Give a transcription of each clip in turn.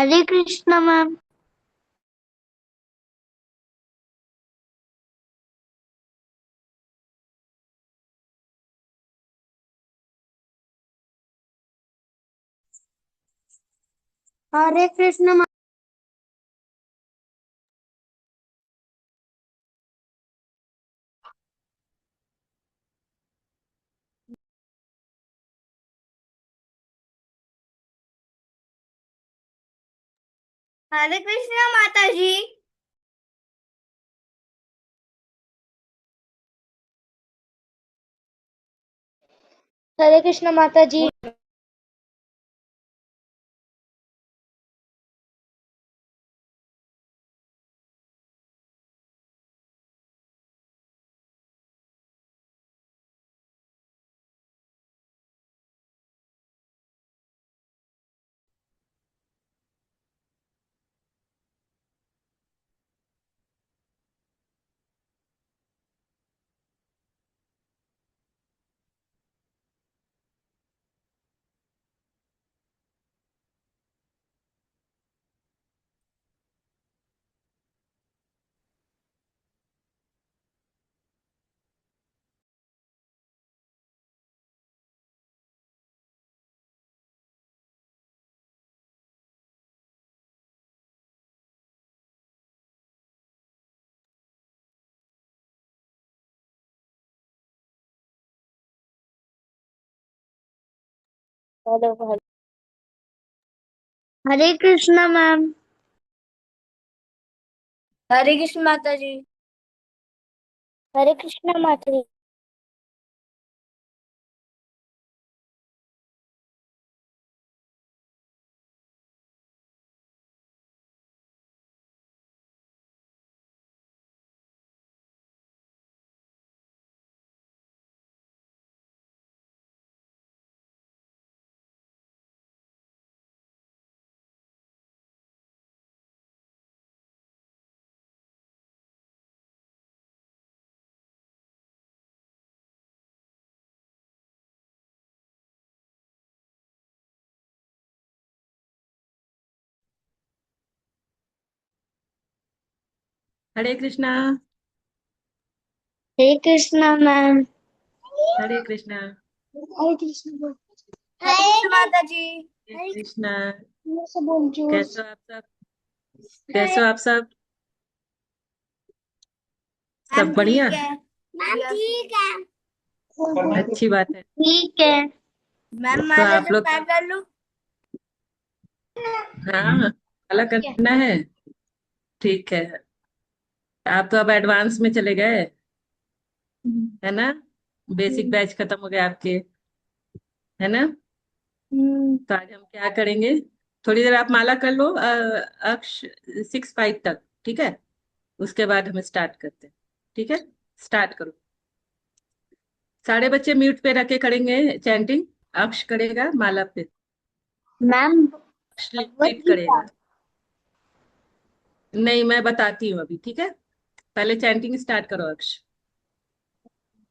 हरे Krishna ma'am. हरे Krishna ma'am. हरे कृष्णा माता जी। हरे कृष्ण माता जी। हरे Krishna ma'am. हरे कृष्ण माता जी। हरे कृष्ण माता जी। हरे कृष्णा। हरे कृष्णा मैम। हरे कृष्णा। हरे कृष्णा। हरे कृष्ण माता जी। हरे कृष्णा। से बोल जो। कैसे हो आप सब? कैसे हो आप सब? सब बढ़िया। ठीक है मैम, ठीक है अच्छी बात है। ठीक है मैम। तो माला आप तो लोग पैक कर लूं? हाँ, अलग करना है। ठीक है। आप तो अब एडवांस में चले गए, है ना? बेसिक बैच खत्म हो गया आपके, है ना? तो आज हम क्या करेंगे? थोड़ी देर आप माला कर लो, अक्ष 6-5 तक, ठीक है? उसके बाद हम स्टार्ट करते हैं। ठीक है, स्टार्ट करो। सारे बच्चे म्यूट पे रखे करेंगे चैंटिंग। अक्ष करेगा माला पे, मैम। अक्ष भगवत लीड गीता। करेगा। नहीं, मैं बताती हूँ अभी, ठीक है? पहले चैंटिंग स्टार्ट करो अक्ष।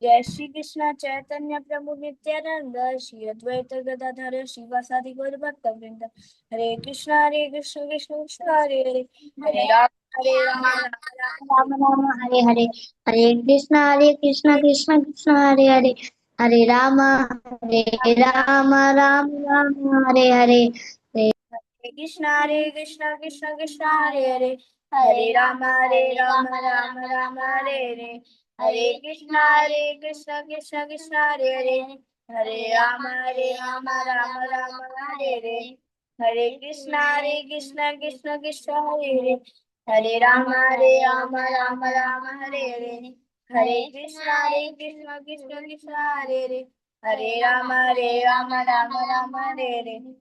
जय श्री कृष्ण चैतन्य प्रभु नित्यानंद श्री अद्वैत गदाधर शिवासादि गौर भक्त वृंद। हरे कृष्ण कृष्ण कृष्ण हरे हरे, हरे राम राम राम हरे हरे। हरे कृष्णा कृष्ण कृष्ण हरे हरे। हरे राम राम राम हरे हरे। हरे कृष्ण कृष्ण कृष्ण हरे हरे, हरे राम राम राम हरे हरे। हरे कृष्ण कृष्ण कृष्ण हरे हरे, हरे राम राम राम हरे हरे। हरे कृष्ण कृष्ण कृष्ण हरे हरे, हरे राम राम राम हरे हरे। हरे कृष्ण कृष्ण कृष्ण हरे हरे, हरे राम राम राम हरे हरे।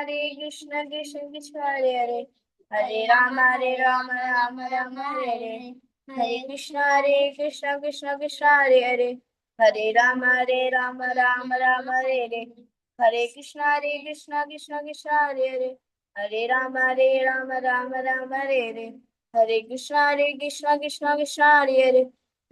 हरे कृष्ण कृष्ण कृष्ण हरे हरे, हरे राम राम राम हरे हरे। हरे कृष्ण कृष्ण कृष्ण हरे हरे, हरे राम राम राम हरे हरे। हरे कृष्ण कृष्ण कृष्ण हरे हरे, हरे राम राम राम हरे हरे। हरे कृष्ण कृष्ण कृष्ण हरे हरे,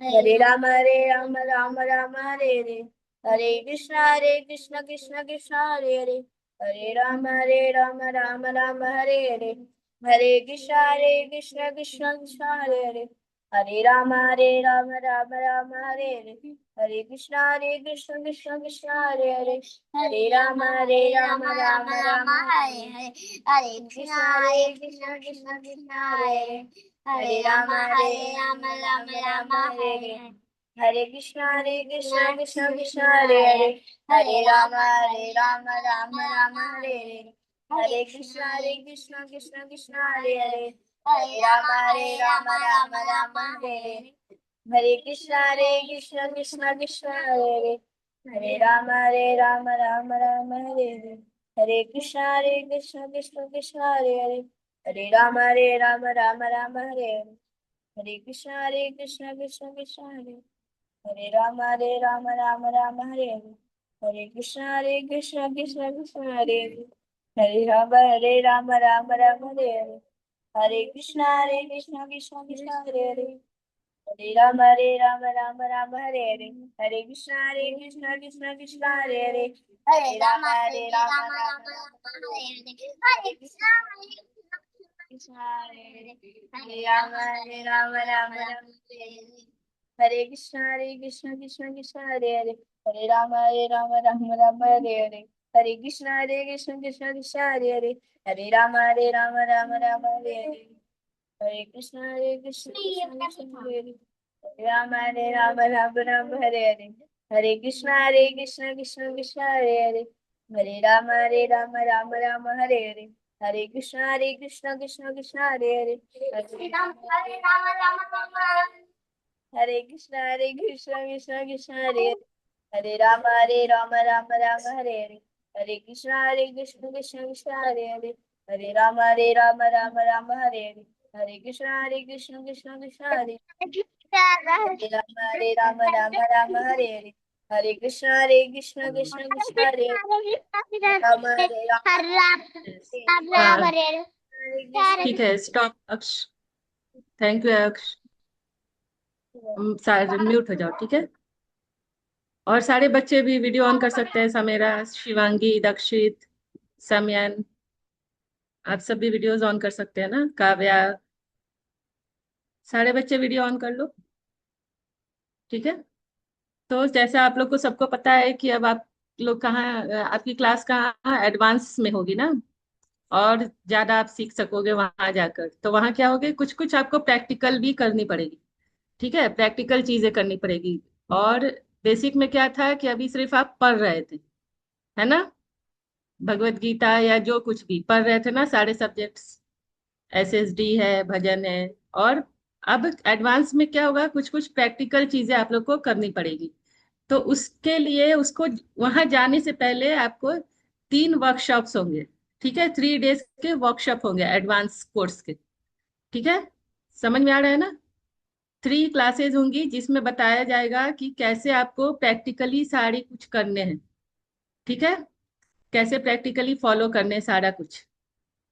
हरे राम राम राम हरे हरे। हरे कृष्ण कृष्ण कृष्ण हरे हरे, हरे राम राम राम हरे हरे, हरे कृष्ण कृष्ण कृष्ण हरे हरे, हरे राम राम राम हरे हरे, हरे कृष्ण कृष्ण कृष्ण हरे हरे, हरे राम राम हरे हरे, हरे कृष्ण कृष्ण कृष्ण हरे हरे, हरे राम राम हरे हरे, हरे कृष्ण कृष्ण कृष्ण हरे हरे, हरे राम राम हरे हरे, हरे कृष्ण कृष्ण कृष्ण हरे हरे, हरे राम राम हरे हरे, हरे कृष्ण कृष्ण कृष्ण हरे हरे, हरे राम राम हरे हरे, हरे कृष्ण कृष्ण कृष्ण हरे हरे, हरे राम राम हरे हरे, हरे कृष्ण कृष्ण कृष्ण हरे, हरे राम राम हरे हरे, हरे कृष्ण कृष्ण कृष्ण हरे हरे, हरे राम राम हरे हरे, हरे कृष्ण कृष्ण हरे हरे, हरे राम राम हरे हरे, हरे कृष्ण कृष्ण कृष्ण हरे हरे, हरे राम राम हरे हरे, हरे कृष्ण हरे हरे, हरे राम हरे हरे, हरे कृष्ण कृष्ण हरे हरे, हरे राम हरे हरे, हरे कृष्ण कृष्ण हरे हरे, हरे राम राम हरे हरे, हरे कृष्ण कृष्ण हरे हरे, हरे राम हरे हरे, हरे कृष्ण कृष्ण हरे हरे, हरे राम हरे हरे, हरे कृष्ण कृष्ण हरे हरे, हरे राम हरे कृष्ण कृष्ण हरे हरे, हरे राम हरे हरे, हरे कृष्ण कृष्ण हरे हरे, हरे राम हरे हरे, हरे कृष्ण कृष्ण हरे, हरे राम हरे हरे, हरे कृष्ण कृष्ण हरे हरे, Yes. राम हाँ हरे हरे, हरे ठीक है, स्टॉप अक्ष। थैंक यू अक्ष। सारे म्यूट हो जाओ, ठीक है। और सारे बच्चे भी वीडियो ऑन कर सकते हैं, समेरा, शिवांगी, दक्षित, समयन, आप सब भी वीडियोस ऑन कर सकते हैं ना, काव्या, सारे बच्चे वीडियो ऑन कर लो, ठीक है। तो जैसा आप लोग को सबको पता है कि अब आप लोग कहाँ, आपकी क्लास कहाँ एडवांस में होगी ना, और ज्यादा आप सीख सकोगे वहां जाकर। तो वहां क्या होगे, कुछ कुछ आपको प्रैक्टिकल भी करनी पड़ेगी, ठीक है, प्रैक्टिकल चीजें करनी पड़ेगी। और बेसिक में क्या था कि अभी सिर्फ आप पढ़ रहे थे, है ना, भगवत गीता या जो कुछ भी पढ़ रहे थे ना, सारे सब्जेक्ट्स, एसएसडी है, भजन है। और अब एडवांस में क्या होगा, कुछ कुछ प्रैक्टिकल चीजें आप लोग को करनी पड़ेगी। तो उसके लिए उसको वहां जाने से पहले आपको 3 वर्कशॉप्स होंगे, ठीक है, 3 डेज के वर्कशॉप होंगे एडवांस कोर्स के, ठीक है। समझ में आ रहा है ना, 3 क्लासेज होंगी जिसमें बताया जाएगा कि कैसे आपको प्रैक्टिकली सारी कुछ करने हैं, ठीक है, कैसे प्रैक्टिकली फॉलो करने हैं सारा कुछ,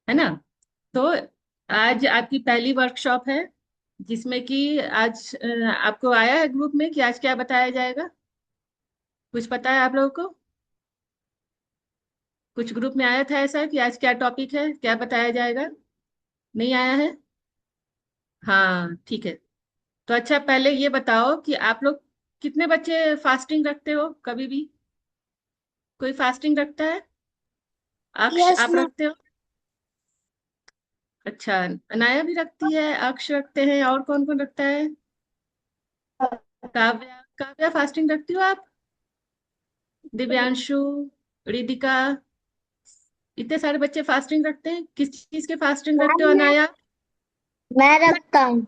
है ना। तो आज आपकी पहली वर्कशॉप है, जिसमें कि आज आपको आया है ग्रुप में कि आज क्या बताया जाएगा, कुछ पता है आप लोगों को? कुछ ग्रुप में आया था ऐसा कि आज क्या टॉपिक है, क्या बताया जाएगा? नहीं आया है? हाँ ठीक है। तो अच्छा, पहले ये बताओ कि आप लोग कितने बच्चे फास्टिंग रखते हो कभी भी? कोई फास्टिंग रखता है? अक्ष, यस आप मैम। रखते हो? अच्छा, अनाया भी रखती है, अक्ष रखते हैं, और कौन कौन रखता है? काव्या, काव्या फास्टिंग रखती हो आप? दिव्यांशु, रिदिका, इतने सारे बच्चे फास्टिंग रखते हैं, किस चीज के फास्टिंग रखते हो अनाया? मैं रखता हूँ।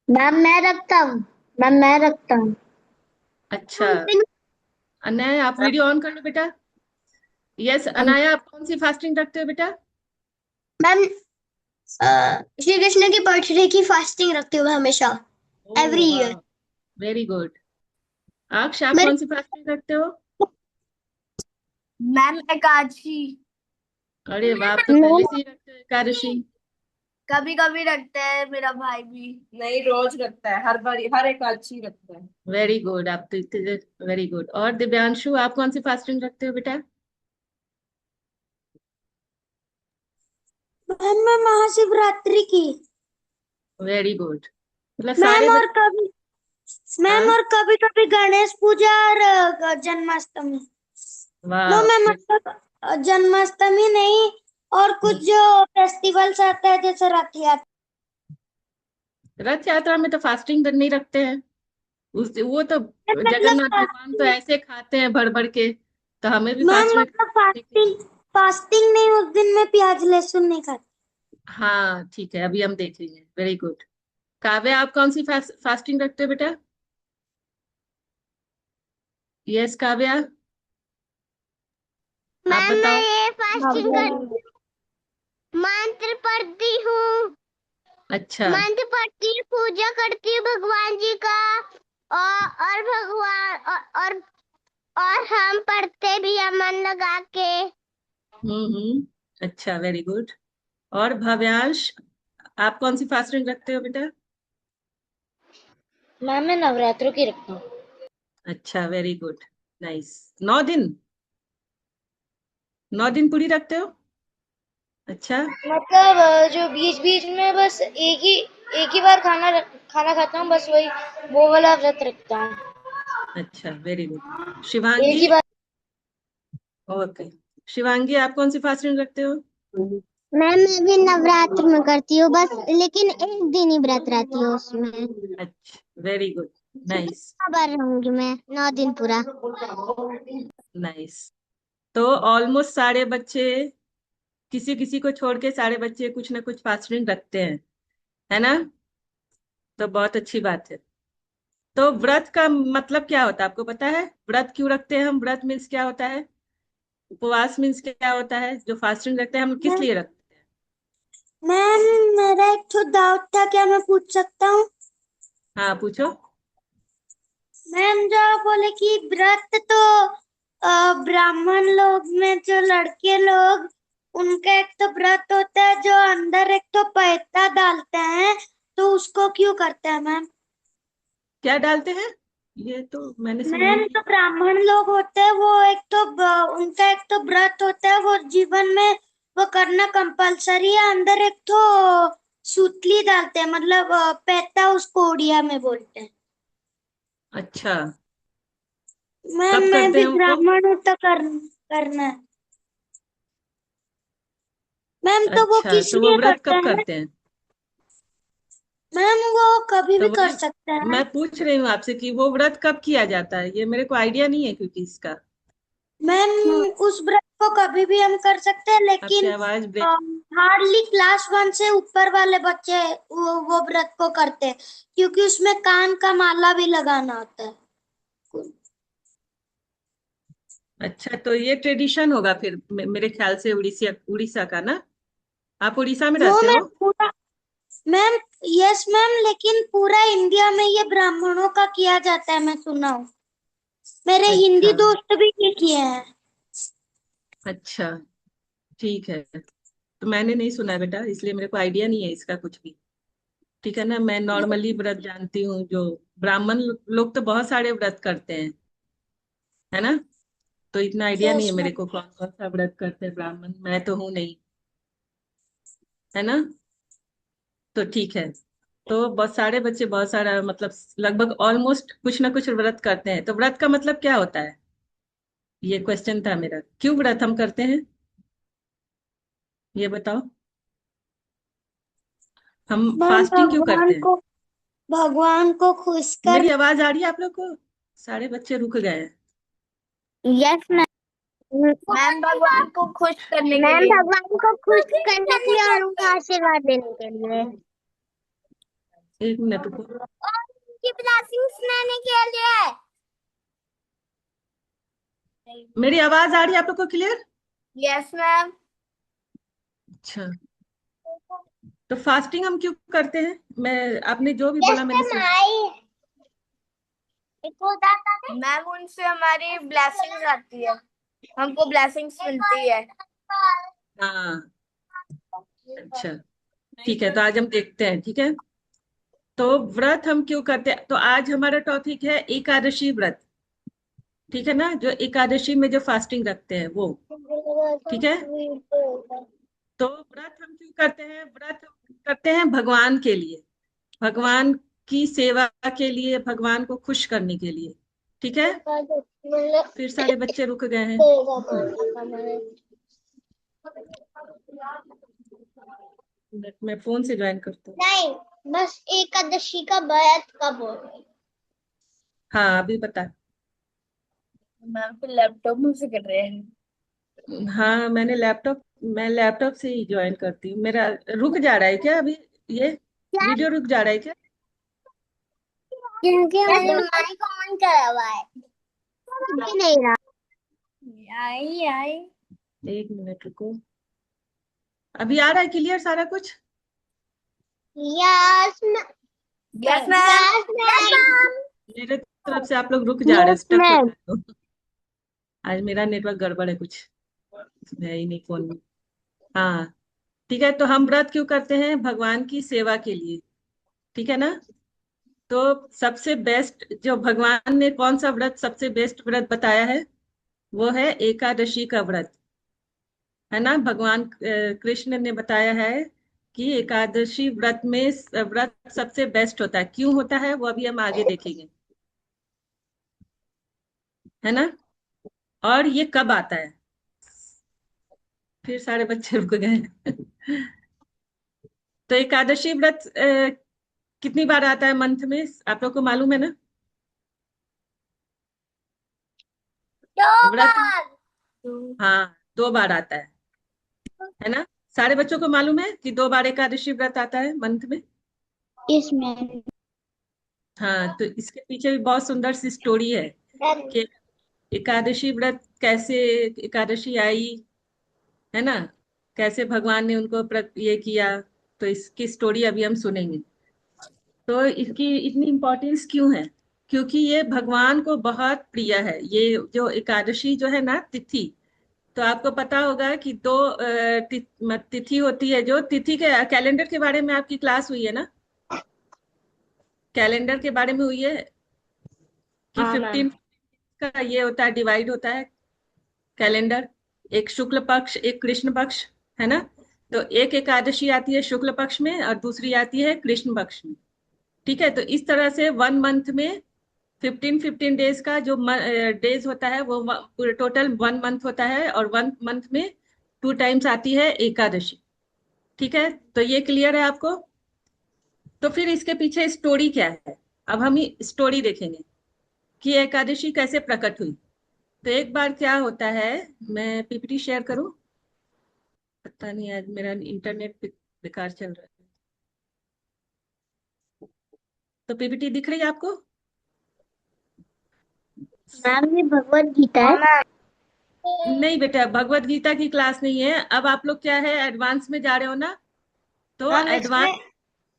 मैम मैं रखता हूँ। मैम मैं रखता हूँ। अच्छा, अनाया आप वीडियो ऑन कर लो बेटा। यस अनाया, आप कौन सी फास्टिंग रखते हो बेटा? मैम श्री कृष्ण की बर्थडे की फास्टिंग रखती हूँ मैं हमेशा, एवरी ओह वाह, ईयर। Very good. अक्ष, आप मेरे कौन सी फास्टिंग रखते हो? मैम एकादशी। अरे वाह, आप तो मैम पहले से ही रखते हो एकादशी। कभी कभी रखता है मेरा भाई भी। नहीं, रोज रखता है, हर बार, हर एक अच्छी रखता है। वेरी गुड, आप तो इतने वेरी गुड। और दिव्यांशु, आप कौन सी फास्टिंग रखते हो बेटा? मैम मैं महाशिवरात्रि की। वेरी गुड, मतलब मैम सारे और बच्चे। कभी मैम हाँ, और कभी कभी गणेश पूजा और जन्माष्टमी। नो वाह। मैम, मतलब जन्माष्टमी नहीं, और कुछ जो फेस्टिवल्स आते हैं जैसे रथ यात्रा। रथ यात्रा में तो फास्टिंग नहीं रखते हैं। उस वो तो मतलब जगन्नाथ भगवान तो फास्टिंग। ऐसे खाते हैं भर भर के, तो हमें भी मैम फास्ट में मतलब खाने के लिए। फास्टिंग फास्टिंग नहीं, उस दिन मैं प्याज लहसुन नहीं खाती। हाँ ठीक है, अभी हम देखेंगे। Very good. काव्य, आप कौन सी फास्टिंग रखते हो बेटा? यस काव्या, आप मैम मैं बताओ। ये फास्टिंग करती हूँ, मंत्र पढ़ती हूँ, अच्छा। मंत्र पढ़ती हूँ, पूजा करती हूँ भगवान जी का। और भगवान और हम पढ़ते भी हैं मन लगा के। अच्छा, वेरी गुड। और भव्यांश, आप कौन सी फास्टिंग रखते हो बेटा? मैम मैं नवरात्रों की रखता हूँ। अच्छा, वेरी गुड, नाइस। 9 दिन, 9 दिन पूरी रखते हो? अच्छा। मतलब जो बीच बीच में बस एक ही बार खाना खाता हूँ, बस वही वो वाला व्रत रखता हूँ। अच्छा, वेरी गुड। एक शिवांगी। ही बार। ओके। शिवांगी, आप कौन सी फास्टिंग रखते हो? मैम मैं भी नवरात्र में करती हूँ बस, लेकिन एक दिन ही व्रत रहती हूँ उसमें। अच्छा, वेरी गुड, नाइस। बार रहूंगी मैं 9 दिन पूरा। नाइस। तो ऑलमोस्ट सारे बच्चे, किसी किसी को छोड़ के सारे बच्चे कुछ ना कुछ फास्टिंग रखते हैं, है ना? तो बहुत अच्छी बात है। तो व्रत का मतलब क्या होता है, आपको पता है? व्रत क्यों रखते हैं हम? व्रत मीन्स क्या होता है? उपवास मीन्स क्या होता है? जो फास्टिंग रखते हैं हम किस लिए रखते हैं? मैम मेरा एक तो डाउट था, क्या मैं पूछ सकता हूँ? हाँ पूछो। मैम जो आप बोले कि व्रत तो ब्राह्मण लोग में जो लड़के लोग, उनका एक तो व्रत होता है जो अंदर एक तो पैसा डालते हैं, तो उसको क्यों करते हैं मैम? क्या डालते हैं? ये तो मैंने सुना ही मैम नहीं। जो ब्राह्मण लोग होते हैं वो एक तो उनका एक तो व्रत होता है, वो जीवन में वो करना कंपलसरी है। अंदर एक तो सूतली डालते हैं, मतलब पैसा उसको उड़िया में बोलते हैं। अच्छा, मैम कब मैं करते भी हैं वो? ब्राह्मण हूँ तो करना है। मैम तो वो अच्छा, किस तो वो लिए व्रत करते कब हैं? करते हैं? मैम वो कभी भी तो कर वही सकते हैं। मैं पूछ रही हूँ आपसे कि वो व्रत कब किया जाता है, ये मेरे को आइडिया नहीं है क्योंकि इसका। मैम उस व्रत को कभी भी हम कर सकते हैं, आपकी लेकिन आवाज ब्रेक। हार्डली क्लास 1 से ऊपर वाले बच्चे वो व्रत को करते हैं, क्योंकि उसमें कान का माला भी लगाना होता है। अच्छा, तो ये ट्रेडिशन होगा फिर मेरे ख्याल से उड़ीसा उड़ीसा का ना? आप उड़ीसा में वो रहते मैं हो? पूरा मैम यस मैम, लेकिन पूरा इंडिया में ये ब्राह्मणों का किया जाता है, मैं सुना हूँ। मेरे हिंदी अच्छा। दोस्त भी ये किए हैं। अच्छा, ठीक है। तो मैंने नहीं सुना बेटा, इसलिए मेरे को आइडिया नहीं है इसका कुछ भी। ठीक है ना, मैं नॉर्मली व्रत जानती हूँ जो ब्राह्मण लोग तो बहुत सारे व्रत करते हैं, है ना? तो इतना आइडिया नहीं यस है मेरे मैम। को कौन कौन सा व्रत करते हैं ब्राह्मण, मैं तो हूँ नहीं, है ना? तो ठीक है। तो बहुत सारे बच्चे बहुत सारा मतलब लगभग ऑलमोस्ट कुछ ना कुछ व्रत करते हैं। तो व्रत का मतलब क्या होता है, ये क्वेश्चन था मेरा। क्यों व्रत हम करते हैं, ये बताओ। हम मैम फास्टिंग क्यों करते हैं? भगवान को खुश कर। मेरी आवाज आ रही है आप लोग को? सारे बच्चे रुक गए हैं। Yes ma'am. मैम भगवान को खुश करने के मैम लिए। भगवान को खुश करने के लिए और उनका आशीर्वाद देने के लिए। एक मिनट रुको। और उनकी ब्लेसिंग्स लेने के लिए। मेरी आवाज आ रही है आप लोग को क्लियर? Yes ma'am. अच्छा, तो फास्टिंग हम क्यों करते हैं? मैं, आपने जो भी यस बोला मैंने मैम सुना। आई। मैम उनसे हमारी ब्लेसिंग्स आती है, हमको ब्लेसिंग्स मिलती है। हाँ, अच्छा। ठीक है, तो आज हम देखते हैं। ठीक है, तो व्रत हम क्यों करते हैं, तो आज हमारा टॉपिक है एकादशी व्रत। ठीक है ना, जो एकादशी में जो फास्टिंग रखते हैं वो। ठीक है, तो व्रत हम क्यों करते हैं, व्रत करते हैं भगवान के लिए, भगवान की सेवा के लिए, भगवान को खुश करने के लिए। ठीक है, फिर सारे बच्चे रुक गए हैं। मैं फोन से ज्वाइन करता हूँ। नहीं, बस एकादशी का व्रत कब हो रही? हाँ अभी बता। मैम फिर लैपटॉप में से कर रहे हैं। हाँ मैं लैपटॉप से ही ज्वाइन करती हूँ। मेरा रुक जा रहा है क्या अभी, ये वीडियो रुक जा रहा है क्या? क्योंकि मैंने माइक ऑन करा हुआ है। नहीं रहा। आई आई। एक मिनट रुको, अभी आ रहा है क्लियर सारा कुछ? Yes yes ma'am. मैम। मेरे तरफ से आप लोग रुक जा रहे हैं, यस स्टक हो मैम। रहे हो। आज मेरा नेटवर्क गड़बड़ है कुछ, है ही नहीं फोन में। हाँ, ठीक है, तो हम व्रत क्यों करते हैं, भगवान की सेवा के लिए। ठीक है ना, तो सबसे बेस्ट जो भगवान ने कौन सा व्रत सबसे बेस्ट व्रत बताया है, वो है एकादशी का व्रत। है ना, भगवान कृष्ण ने बताया है कि एकादशी व्रत में व्रत सबसे बेस्ट होता है। क्यों होता है वो अभी हम आगे देखेंगे। है ना, और ये कब आता है, फिर सारे बच्चे रुक गए हैं। तो एकादशी व्रत कितनी बार आता है मंथ में, आप लोग को मालूम है ना? दो व्रत, बार। हाँ 2 बार आता है ना? सारे बच्चों को मालूम है कि 2 बार एकादशी व्रत आता है मंथ में। इसमें हाँ, तो इसके पीछे भी बहुत सुंदर सी स्टोरी है कि एकादशी व्रत कैसे, एकादशी आई, है ना, कैसे भगवान ने उनको ये किया। तो इसकी स्टोरी अभी हम सुनेंगे। तो इसकी इतनी इम्पोर्टेंस क्यों है, क्योंकि ये भगवान को बहुत प्रिय है। ये जो एकादशी जो है ना तिथि, तो आपको पता होगा कि 2 तिथि होती है। जो तिथि के कैलेंडर के बारे में आपकी क्लास हुई है ना, कैलेंडर के बारे में हुई है कि हाँ मैम। 15 का ये होता है, डिवाइड होता है कैलेंडर, एक शुक्ल पक्ष एक कृष्ण पक्ष। है ना, तो एक एकादशी आती है शुक्ल पक्ष में और दूसरी आती है कृष्ण पक्ष में। ठीक है, तो इस तरह से 1 मंथ में 15 15 डेज का जो डेज होता है वो टोटल 1 मंथ होता है, और 1 मंथ में 2 टाइम्स आती है एकादशी। ठीक है, तो ये क्लियर है आपको? तो फिर इसके पीछे स्टोरी क्या है, अब हम स्टोरी देखेंगे कि एकादशी कैसे प्रकट हुई। तो एक बार क्या होता है, मैं पीपीटी शेयर करूं, पता नहीं आज मेरा इंटरनेट बेकार चल रहा है। तो पीपीटी दिख रही है आपको? मैम ये भगवत गीता है। नहीं बेटा, भगवत गीता की क्लास नहीं है। अब आप लोग क्या है, एडवांस में जा रहे हो ना, तो मैम एडवांस।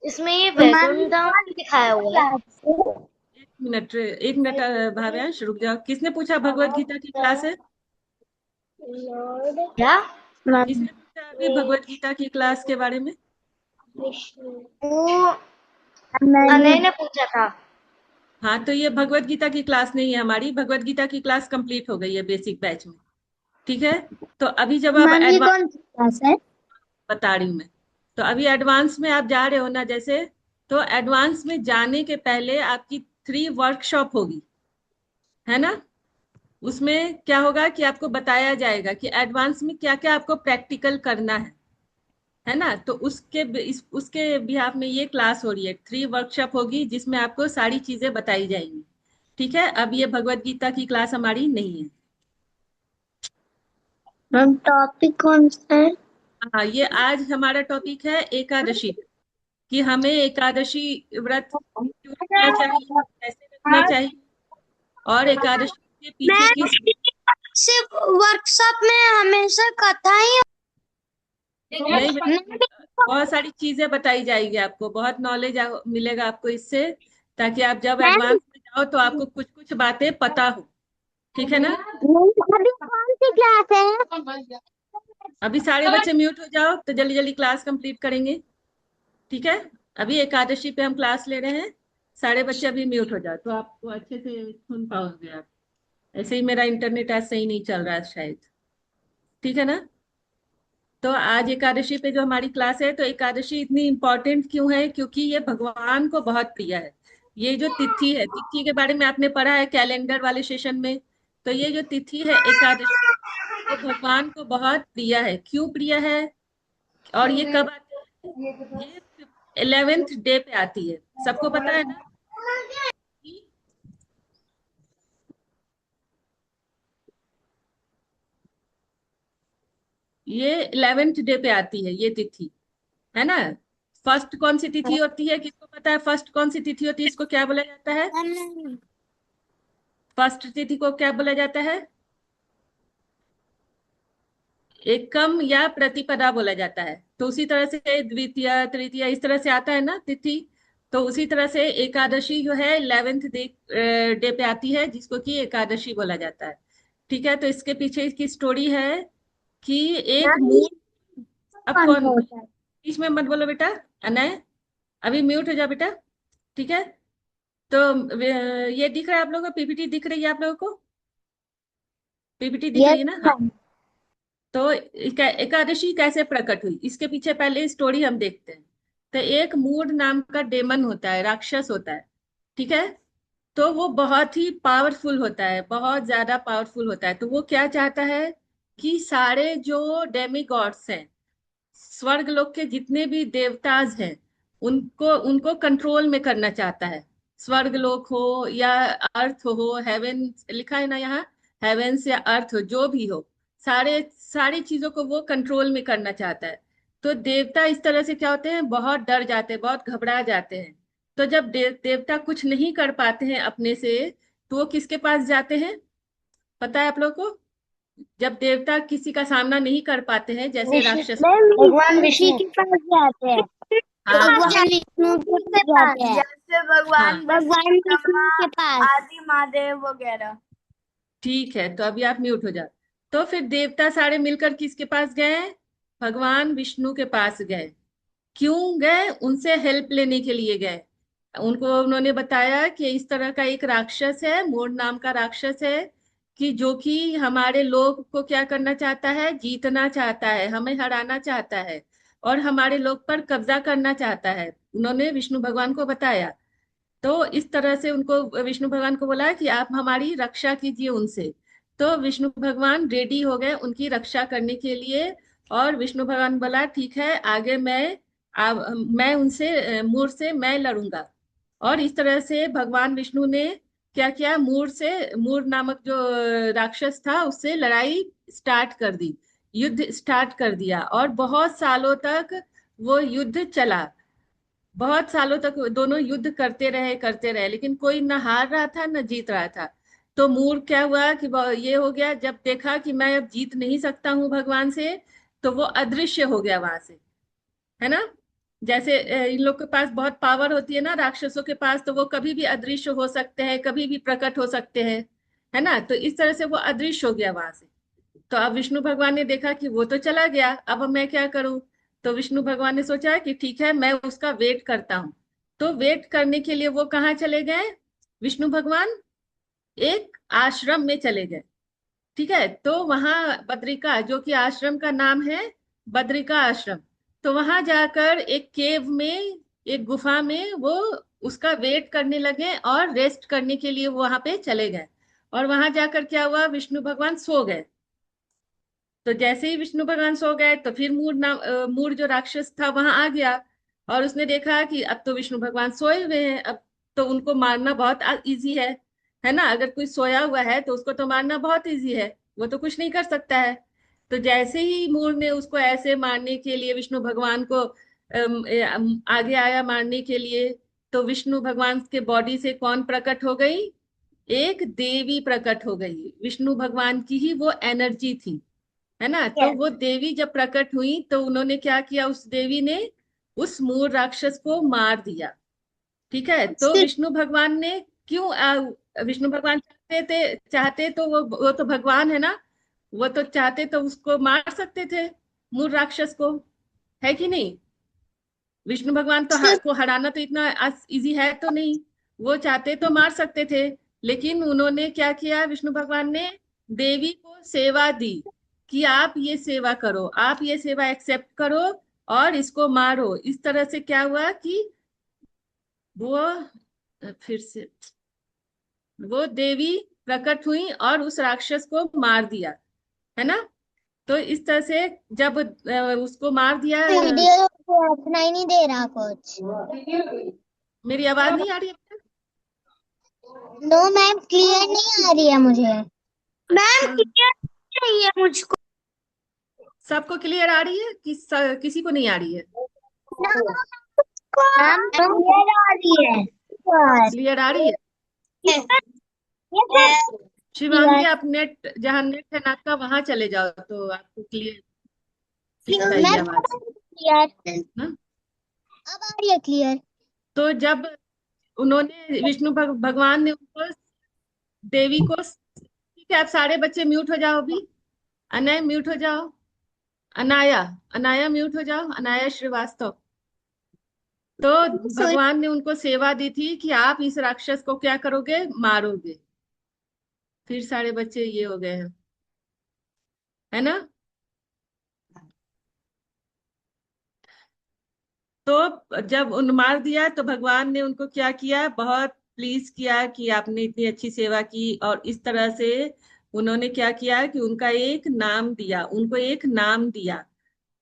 इसमें ये तो मैम वैकुंठम दिखाया हुआ है। एक मिनट भाव्यांश रुक जाओ, किसने पूछा भगवत गीता की क्लास है? क्या? किसने पूछा अभी भगवत गीता की क्लास के बारे में? वो मैंने अनय ने पूछा था। हाँ, तो ये भगवत गीता की क्लास नहीं है हमारी, भगवत गीता की क्लास कंप्लीट हो गई है बेसिक बैच में। ठीक है, तो अभी जब आप मैम ये एडवांस, कौन सी क्लास है? बता रही हूँ मैं, तो अभी एडवांस में आप जा रहे हो ना जैसे, तो एडवांस में जाने के पहले आपकी 3 वर्कशॉप होगी। है ना, उसमें क्या होगा कि आपको बताया जाएगा कि एडवांस में क्या क्या आपको प्रैक्टिकल करना है ना, तो उसके बिहाफ में ये क्लास हो रही है। 3 वर्कशॉप होगी जिसमें आपको सारी चीजें बताई जाएंगी। ठीक है, अब ये भगवत गीता की क्लास हमारी नहीं है। मैम टॉपिक कौन सा है? हाँ, ये आज हमारा टॉपिक है एकादशी, कि हमें एकादशी व्रत क्यों रखना चाहिए, कैसे रखना चाहिए, और एकादशी के पीछे की। मैम सिर्फ वर्कशॉप में हमेशा कथा ही नहीं बेटा, बहुत सारी चीजें बताई जाएगी आपको, बहुत नॉलेज मिलेगा आपको इससे, ताकि आप जब मैम एडवांस में जाओ तो आपको कुछ कुछ बातें पता हो। ठीक है ना, अभी कौन सी क्लास है? अभी सारे बच्चे म्यूट हो जाओ तो जल्दी जल्दी क्लास कंप्लीट करेंगे। ठीक है। अभी एकादशी पे हम क्लास ले रहे हैं। सारे बच्चे अभी म्यूट हो जाए तो आपको अच्छे से सुन पाओगे आप। ऐसे ही मेरा इंटरनेट आज सही नहीं चल रहा है शायद। ठीक है ना। तो आज एकादशी पे जो हमारी क्लास है, तो एकादशी इतनी इम्पोर्टेंट क्यों है? क्योंकि ये भगवान को बहुत प्रिय है। ये जो तिथि है, तिथि के बारे में आपने पढ़ा है कैलेंडर वाले सेशन में। तो ये जो तिथि है एकादशी, ये भगवान को बहुत प्रिय है। क्यों प्रिय है? और ये कब आती है? ये 11th डे पे आती है। सबको पता है ना? ये 11th डे पे आती है ये तिथि, है ना। फर्स्ट कौन सी तिथि होती है? किसको पता है फर्स्ट कौन सी तिथि होती है? इसको क्या बोला जाता है? फर्स्ट तिथि को क्या बोला जाता है? एकम या प्रतिपदा बोला जाता है। तो उसी तरह से द्वितीय तृतीय इस तरह से आता है ना तिथि। तो उसी तरह से एकादशी जो है 11th डे पे आती है, जिसको कि एकादशी बोला जाता है। ठीक है। तो इसके पीछे इसकी स्टोरी है कि एक मूल, अब कौन बीच में मत बोलो बेटा, अनय अभी म्यूट हो जा बेटा। ठीक है। तो ये दिख रहा है आप लोगों को? पीपीटी दिख रही है आप लोगों को? पीपीटी दिख रही यस है ना? हाँ। तो एकादशी कैसे प्रकट हुई, इसके पीछे पहले स्टोरी हम देखते हैं। तो एक मूड नाम का डेमन होता है, राक्षस होता है। ठीक है। तो वो बहुत ही पावरफुल होता है, बहुत ज्यादा पावरफुल होता है। तो वो क्या चाहता है कि सारे जो डेमी गॉड्स हैं, स्वर्ग लोक के जितने भी देवताज हैं, उनको उनको कंट्रोल में करना चाहता है। स्वर्ग लोक हो या अर्थ हो, हेवन लिखा है ना यहाँ, हेवेंस या अर्थ हो, जो भी हो, सारे सारी चीजों को वो कंट्रोल में करना चाहता है। तो देवता इस तरह से क्या होते हैं, बहुत डर जाते हैं, बहुत घबरा जाते हैं। तो जब देवता कुछ नहीं कर पाते हैं अपने से, तो वो किसके पास जाते हैं? पता है आप लोग को? जब देवता किसी का सामना नहीं कर पाते हैं, जैसे राक्षस, भगवान विष्णु के पास जाते हैं। हाँ भगवान विष्णु के पास जाते हैं। जैसे भगवान हाँ भगवान विष्णु, विष्णु के पास। आदि महादेव वगैरह। ठीक है। तो अभी आप म्यूट हो जाओ। तो फिर देवता सारे मिलकर किसके पास गए? भगवान विष्णु के पास गए। क्यों गए? उनसे हेल्प लेने के लिए गए। उनको उन्होंने बताया कि इस तरह का एक राक्षस है, मोर नाम का राक्षस है, कि जो कि हमारे लोग को क्या करना चाहता है, जीतना चाहता है, हमें हराना चाहता है, और हमारे लोग पर कब्जा करना चाहता है। उन्होंने विष्णु भगवान को बताया। तो इस तरह से उनको विष्णु भगवान को बोला कि आप हमारी रक्षा कीजिए उनसे। तो विष्णु भगवान रेडी हो गए उनकी रक्षा करने के लिए। और विष्णु भगवान बोला ठीक है, आगे मैं उनसे मूर से मैं लड़ूंगा। और इस तरह से भगवान विष्णु ने क्या किया, मूर नामक जो राक्षस था उससे लड़ाई स्टार्ट कर दी, युद्ध स्टार्ट कर दिया। और बहुत सालों तक वो युद्ध चला। बहुत सालों तक दोनों युद्ध करते रहे, लेकिन कोई न हार रहा था न जीत रहा था। तो मूर क्या हुआ कि ये हो गया, जब देखा कि मैं अब जीत नहीं सकता हूँ भगवान से, तो वो अदृश्य हो गया वहां से, है ना। जैसे इन लोग के पास बहुत पावर होती है ना राक्षसों के पास, तो वो कभी भी अदृश्य हो सकते हैं, कभी भी प्रकट हो सकते हैं, है ना। तो इस तरह से वो अदृश्य हो गया वहां से। तो अब विष्णु भगवान ने देखा कि वो तो चला गया, अब मैं क्या करूं? तो विष्णु भगवान ने सोचा कि ठीक है, मैं उसका वेट करता हूँ। तो वेट करने के लिए वो कहाँ चले गए? विष्णु भगवान एक आश्रम में चले गए। ठीक है। तो वहां बद्रिका, जो कि आश्रम का नाम है बद्रिका आश्रम, तो वहां जाकर एक केव में, एक गुफा में वो उसका वेट करने लगे और रेस्ट करने के लिए वो वहां पे चले गए। और वहां जाकर क्या हुआ, विष्णु भगवान सो गए। तो जैसे ही विष्णु भगवान सो गए, तो फिर मूर जो राक्षस था वहां आ गया। और उसने देखा कि अब तो विष्णु भगवान सोए हुए हैं, अब तो उनको मारना बहुत इजी है ना। अगर कोई सोया हुआ है तो उसको तो मारना बहुत इजी है, वो तो कुछ नहीं कर सकता है। तो जैसे ही मूर ने उसको ऐसे मारने के लिए विष्णु भगवान को आगे आया मारने के लिए, तो विष्णु भगवान के बॉडी से कौन प्रकट हो गई? एक देवी प्रकट हो गई। विष्णु भगवान की ही वो एनर्जी थी, है ना। तो वो देवी जब प्रकट हुई, तो उन्होंने क्या किया, उस देवी ने उस मूर राक्षस को मार दिया। ठीक है। तो विष्णु भगवान ने क्यों विष्णु भगवान चाहते तो वो तो भगवान है ना, वो तो चाहते तो उसको मार सकते थे, मूर राक्षस को, है कि नहीं? विष्णु भगवान तो को हराना तो इतना इजी है तो नहीं। वो चाहते तो मार सकते थे, लेकिन उन्होंने क्या किया, विष्णु भगवान ने देवी को सेवा दी कि आप ये सेवा करो, आप ये सेवा एक्सेप्ट करो और इसको मारो। इस तरह से क्या हुआ कि वो फिर से वो देवी प्रकट हुई और उस राक्षस को मार दिया, है ना। तो इस तरह से जब उसको मार दिया। वीडियो सुनाई नहीं दे रहा कुछ। मेरी आवाज नहीं आ रही है? नो मैम, क्लियर नहीं आ रही है मुझे। मैम अच्छा, क्लियर चाहिए मुझको। सबको क्लियर आ रही है कि किसी को नहीं आ रही है? मैम क्लियर आ रही है। क्लियर आ रही है। शिवांगी, आप नेट, जहाँ नेट है ना आपका, वहां चले जाओ तो आपको क्लियर दिख पाएगी मैम आवाज, क्लियर ना। अब आ रही है क्लियर। तो जब उन्होंने विष्णु भगवान ने उनको, देवी को, ठीक है, आप सारे बच्चे म्यूट हो जाओ अभी। अनय म्यूट हो जाओ। अनाया, अनाया म्यूट हो जाओ, अनाया श्रीवास्तव। तो भगवान ने उनको सेवा दी थी कि आप इस राक्षस को क्या करोगे, मारोगे। फिर सारे बच्चे ये हो गए हैं, है ना। तो जब उन मार दिया तो भगवान ने उनको क्या किया, बहुत प्लीज किया कि आपने इतनी अच्छी सेवा की। और इस तरह से उन्होंने क्या किया कि उनका एक नाम दिया, उनको एक नाम दिया।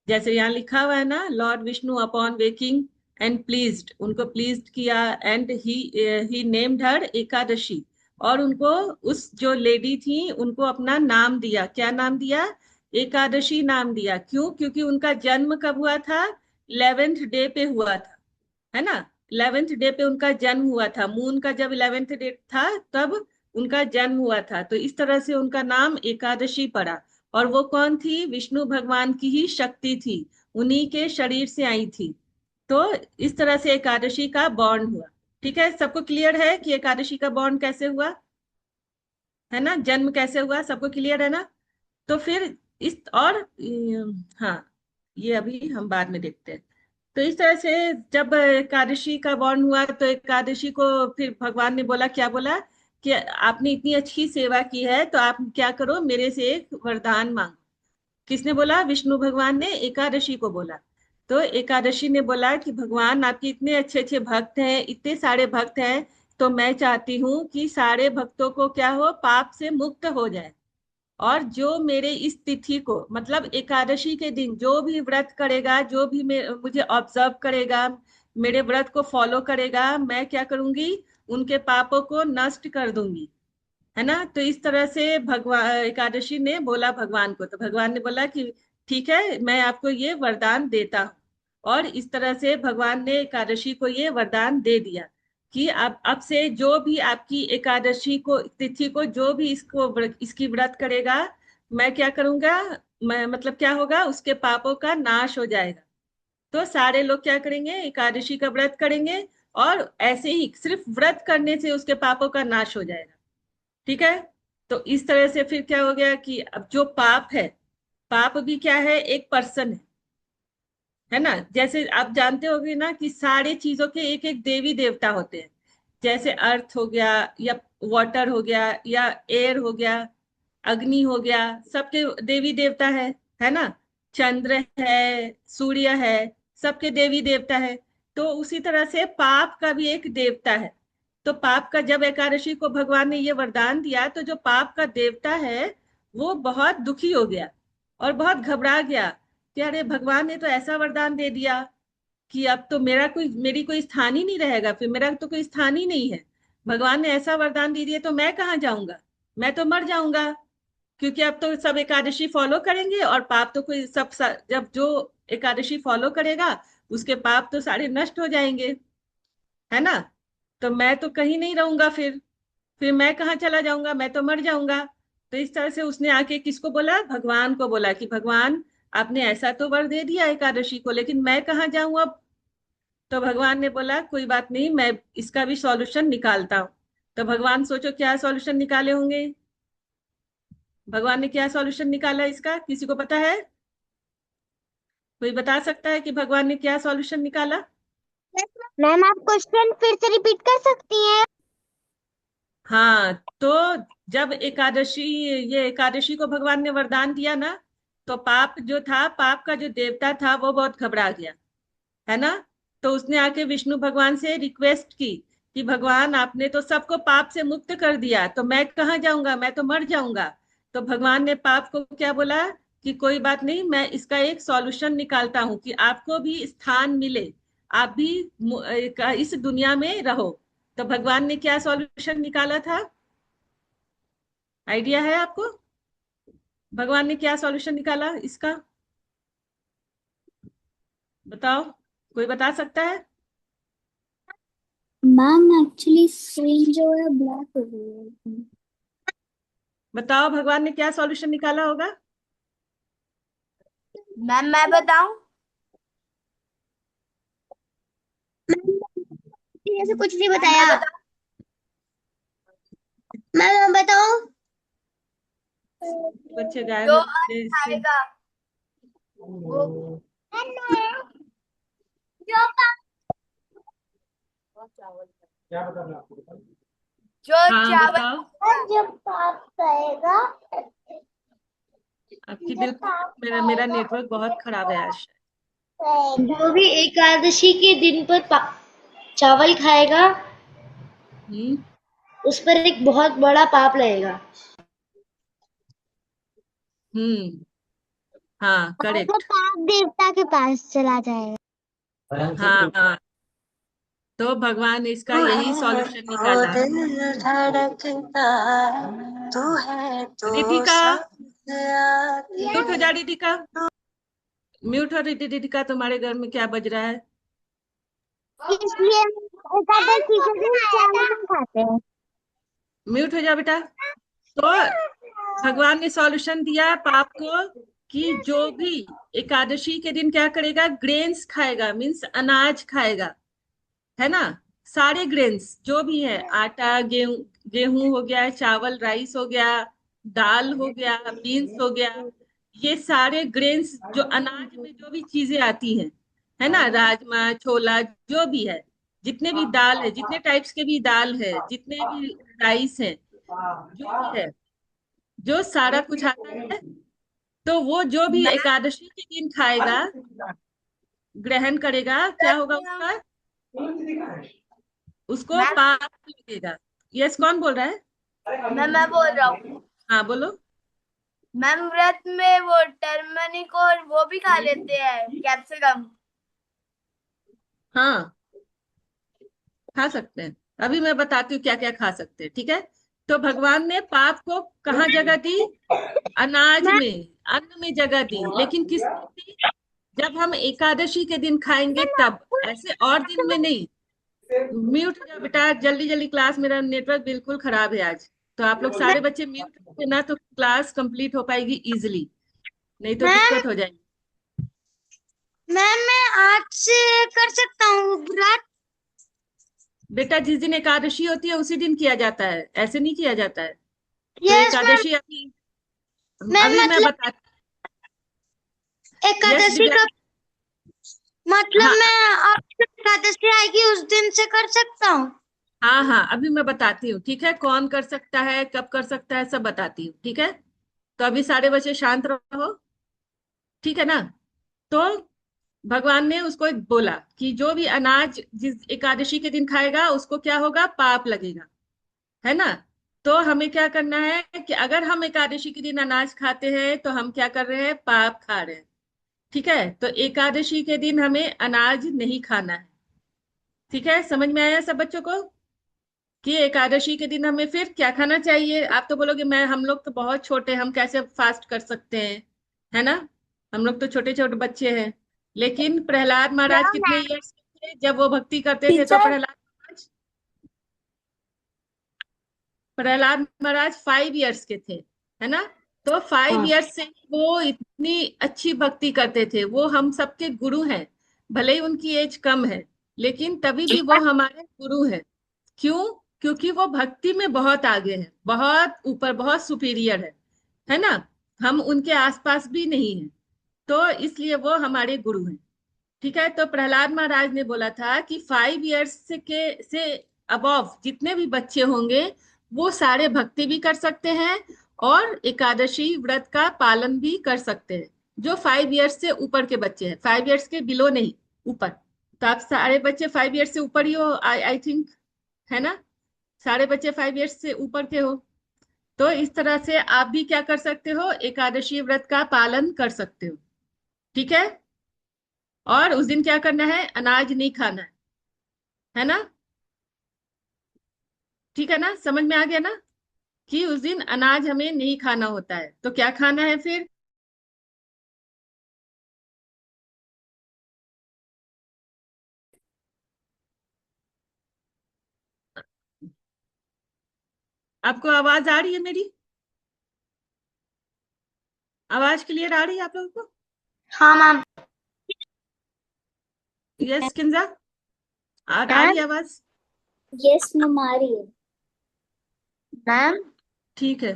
जैसे यहाँ लिखा हुआ है ना, Lord Vishnu upon waking and pleased, उनको प्लीज्ड किया। एंड ही नेम्ड हर एकादशी। और उनको, उस जो लेडी थी, उनको अपना नाम दिया। क्या नाम दिया? एकादशी नाम दिया। क्यों? क्योंकि उनका जन्म कब हुआ था? 11th डे पे हुआ था, है ना। 11th डे पे उनका जन्म हुआ था। मून का जब 11th डे था तब उनका जन्म हुआ था। तो इस तरह से उनका नाम एकादशी पड़ा। और वो कौन थी? विष्णु भगवान की ही शक्ति थी, उन्हीं के शरीर से आई थी। तो इस तरह से एकादशी का बॉर्न हुआ। ठीक है, सबको क्लियर है कि एकादशी का बॉर्न कैसे हुआ, है ना, जन्म कैसे हुआ, सबको क्लियर है ना। तो फिर इस और हाँ, ये अभी हम बाद में देखते हैं। तो इस तरह से जब एकादशी का बॉर्न हुआ तो एकादशी को फिर भगवान ने बोला, क्या बोला कि आपने इतनी अच्छी सेवा की है तो आप क्या करो, मेरे से एक वरदान मांगो। किसने बोला? विष्णु भगवान ने एकादशी को बोला। तो एकादशी ने बोला कि भगवान, आपके इतने अच्छे अच्छे भक्त हैं, इतने सारे भक्त हैं, तो मैं चाहती हूँ कि सारे भक्तों को क्या हो, पाप से मुक्त हो जाए। और जो मेरे इस तिथि को, मतलब एकादशी के दिन जो भी व्रत करेगा, जो भी मुझे ऑब्जर्व करेगा, मेरे व्रत को फॉलो करेगा, मैं क्या करूंगी, उनके पापों को नष्ट कर दूंगी, है ना। तो इस तरह से भगवान, एकादशी ने बोला भगवान को। तो भगवान ने बोला कि ठीक है, मैं आपको ये वरदान देता हूँ। और इस तरह से भगवान ने एकादशी को ये वरदान दे दिया कि अब से जो भी आपकी एकादशी को, तिथि को, जो भी इसको इसकी व्रत करेगा, मैं क्या करूंगा, मैं मतलब क्या होगा, उसके पापों का नाश हो जाएगा। तो सारे लोग क्या करेंगे, एकादशी का व्रत करेंगे। और ऐसे ही सिर्फ व्रत करने से उसके पापों का नाश हो जाएगा। ठीक है। तो इस तरह से फिर क्या हो गया कि अब जो पाप है, पाप भी क्या है, एक पर्सन है ना। जैसे आप जानते होगे ना कि सारे चीजों के एक एक देवी देवता होते हैं। जैसे अर्थ हो गया, या वाटर हो गया, या एयर हो गया, अग्नि हो गया, सबके देवी देवता है ना। चंद्र है, सूर्य है, सबके देवी देवता है। तो उसी तरह से पाप का भी एक देवता है। तो पाप का, जब एकादशी को भगवान ने ये वरदान दिया, तो जो पाप का देवता है वो बहुत दुखी हो गया और बहुत घबरा गया कि अरे, भगवान ने तो ऐसा वरदान दे दिया कि अब तो मेरी कोई स्थान ही नहीं रहेगा, फिर मेरा तो कोई स्थान ही नहीं है। भगवान ने ऐसा वरदान दे दिया तो मैं कहाँ जाऊंगा, मैं तो मर जाऊंगा। क्योंकि अब तो सब एकादशी फॉलो करेंगे और पाप तो कोई जब जो एकादशी फॉलो करेगा उसके पाप तो सारे नष्ट हो जाएंगे, है ना। तो मैं तो कहीं नहीं रहूंगा, फिर मैं कहाँ चला जाऊंगा, मैं तो मर जाऊंगा। तो इस तरह से उसने आके किसको बोला, भगवान को बोला कि भगवान, आपने ऐसा तो वर दे दिया एकादशी को, लेकिन मैं कहाँ जाऊं अब। तो भगवान ने बोला कोई बात नहीं, मैं इसका भी सॉल्यूशन निकालता हूँ। तो भगवान, सोचो क्या सॉल्यूशन निकाले होंगे। भगवान ने क्या सॉल्यूशन निकाला इसका, किसी को पता है? कोई बता सकता है कि भगवान ने क्या सॉल्यूशन निकाला? मैम आप क्वेश्चन फिर से रिपीट कर सकती हैं? हाँ, तो जब एकादशी, ये एकादशी को भगवान ने वरदान दिया ना, तो पाप जो था, पाप का जो देवता था वो बहुत घबरा गया, है ना। तो उसने आके विष्णु भगवान से रिक्वेस्ट की कि भगवान आपने तो सबको पाप से मुक्त कर दिया, तो मैं कहाँ जाऊंगा, मैं तो मर जाऊंगा। तो भगवान ने पाप को क्या बोला कि कोई बात नहीं, मैं इसका एक सॉल्यूशन निकालता हूँ कि आपको भी स्थान मिले, आप भी इस दुनिया में रहो। तो भगवान ने क्या सॉल्यूशन निकाला था, आइडिया है आपको? भगवान ने क्या सॉल्यूशन निकाला इसका, बताओ, कोई बता सकता है? मैम एक्चुअली स्क्रीन जो है ब्लैक हो गई है। बताओ भगवान ने क्या सॉल्यूशन निकाला होगा। मैम मैं बताऊं? ऐसे कुछ नहीं मैं बताया। बताऊं? मैं बताऊं? बच्चे गायब जो हो अन्न गए इससे। खाएगा वो जो जो हाँ चावल बताओ। खाएगा, जब पाप करेगा, आपकी जब बिल्कुल, पाप मेरा नेटवर्क बहुत खराब है आज। करेगा, जो भी एकादशी के दिन पर चावल खाएगा, हम्म। उस पर एक बहुत बड़ा पाप लगेगा। हम्म। हाँ और वो करेक्ट। पाप देवता के पास चला जाएगा। हाँ हाँ, तो भगवान ने इसका यही सॉल्यूशन निकाला। दिल धड़कता तू है तो रितिका, साथ म्यूट हो जा रितिका, म्यूट हो रितिका, तुम्हारे घर में क्या बज रहा है? इसलिए एकादशी के दिन चावल नहीं खाते हैं। म्यूट हो जा बेटा। तो भगवान ने सॉल्यूशन दिया पाप को कि जो भी एकादशी के दिन क्या करेगा, ग्रेन्स खाएगा, मीन्स अनाज खाएगा, है ना। सारे ग्रेन्स जो भी है, आटा, गेहूं, गेहूं हो गया, चावल राइस हो गया, दाल हो गया, बीन्स हो गया, ये सारे ग्रेन्स जो अनाज में जो भी चीजें आती हैं, है ना, राजमा, छोला, जो भी है, जितने भी दाल है, जितने टाइप्स के भी दाल है, जितने भी राइस है, जो भी है, जो सारा कुछ आता है, तो वो जो भी मैम एकादशी के दिन खाएगा, ग्रहण करेगा, क्या होगा उसका, उसको मैम पाप लगेगा। यस, कौन बोल रहा है? मैं बोल रहा हूँ। हाँ बोलो। मैम व्रत में वो टर्मरिक और वो भी खा लेते हैं, कैप्सिकम। हाँ खा सकते हैं, अभी मैं बताती हूँ क्या क्या खा सकते हैं, ठीक है। तो भगवान ने पाप को कहाँ जगह दी, अनाज में, अन्न में जगह दी, लेकिन किस दिन दी, जब हम एकादशी के दिन खाएंगे तब, ऐसे और दिन में नहीं। म्यूट हो जाओ बेटा, जल्दी जल्दी, क्लास, मेरा नेटवर्क बिल्कुल खराब है आज। तो आप लोग सारे बच्चे म्यूट रखते ना, तो क्लास कंप्लीट हो पाएगी इजिली, नहीं तो मैम दिक्कत हो जाएगी। मैम मैं आज से कर सकता हूँ व्रत? बेटा जिस दिन एकादशी होती है उसी दिन किया जाता है, ऐसे नहीं किया जाता है। तो यस मैम। एकादशी अभी, मैम अभी मैं मतलब बता, यस एकादशी दिव्या, का मतलब हाँ मैं अब एकादशी आएगी उस दिन से कर सकता हूँ? हाँ हाँ, अभी मैं बताती हूँ, ठीक है, कौन कर सकता है, कब कर सकता है, सब बताती हूँ, ठीक है। तो अभी सारे बच्चे शांत रहो, ठीक है ना। तो भगवान ने उसको एक बोला कि जो भी अनाज जिस एकादशी के दिन खाएगा उसको क्या होगा, पाप लगेगा, है ना। तो हमें क्या करना है कि अगर हम एकादशी के दिन अनाज खाते हैं तो हम क्या कर रहे हैं, पाप खा रहे हैं, ठीक है। तो एकादशी के दिन हमें अनाज नहीं खाना है, ठीक है, समझ में आया सब बच्चों को कि एकादशी के दिन हमें फिर क्या खाना चाहिए। आप तो बोलोगे मैं, हम लोग तो बहुत छोटे, हम कैसे फास्ट कर सकते हैं, है ना, हम लोग तो छोटे छोटे बच्चे हैं। लेकिन प्रहलाद महाराज कितने ईयर्स के थे जब वो भक्ति करते थे, तो टीचर प्रहलाद महाराज 5 इयर्स के थे, है ना। तो 5 इयर्स से वो इतनी अच्छी भक्ति करते थे, वो हम सबके गुरु हैं, भले ही उनकी एज कम है, लेकिन तभी भी वो हमारे गुरु हैं। क्यों? क्योंकि वो भक्ति में बहुत आगे है, बहुत ऊपर, बहुत सुपीरियर है ना। हम उनके आसपास भी नहीं है, तो इसलिए वो हमारे गुरु हैं, ठीक है। तो प्रहलाद महाराज ने बोला था कि 5 इयर्स से अबव जितने भी बच्चे होंगे वो सारे भक्ति भी कर सकते हैं और एकादशी व्रत का पालन भी कर सकते हैं। जो 5 इयर्स से ऊपर के बच्चे हैं, 5 इयर्स के बिलो नहीं, ऊपर। तो आप सारे बच्चे 5 इयर्स से ऊपर ही हो, आई थिंक, है ना? सारे बच्चे 5 इयर्स से ऊपर के हो। तो इस तरह से आप भी क्या कर सकते हो, एकादशी व्रत का पालन कर सकते हो। ठीक है। और उस दिन क्या करना है, अनाज नहीं खाना है ना? ठीक है ना, समझ में आ गया ना कि उस दिन अनाज हमें नहीं खाना होता है। तो क्या खाना है फिर? आपको आवाज आ रही है मेरी? आवाज क्लियर आ रही है आप लोगों को? हाँ मैम। यस किंजा, आ रही है आवाज? यस मैम, आ रही है। मैम ठीक है।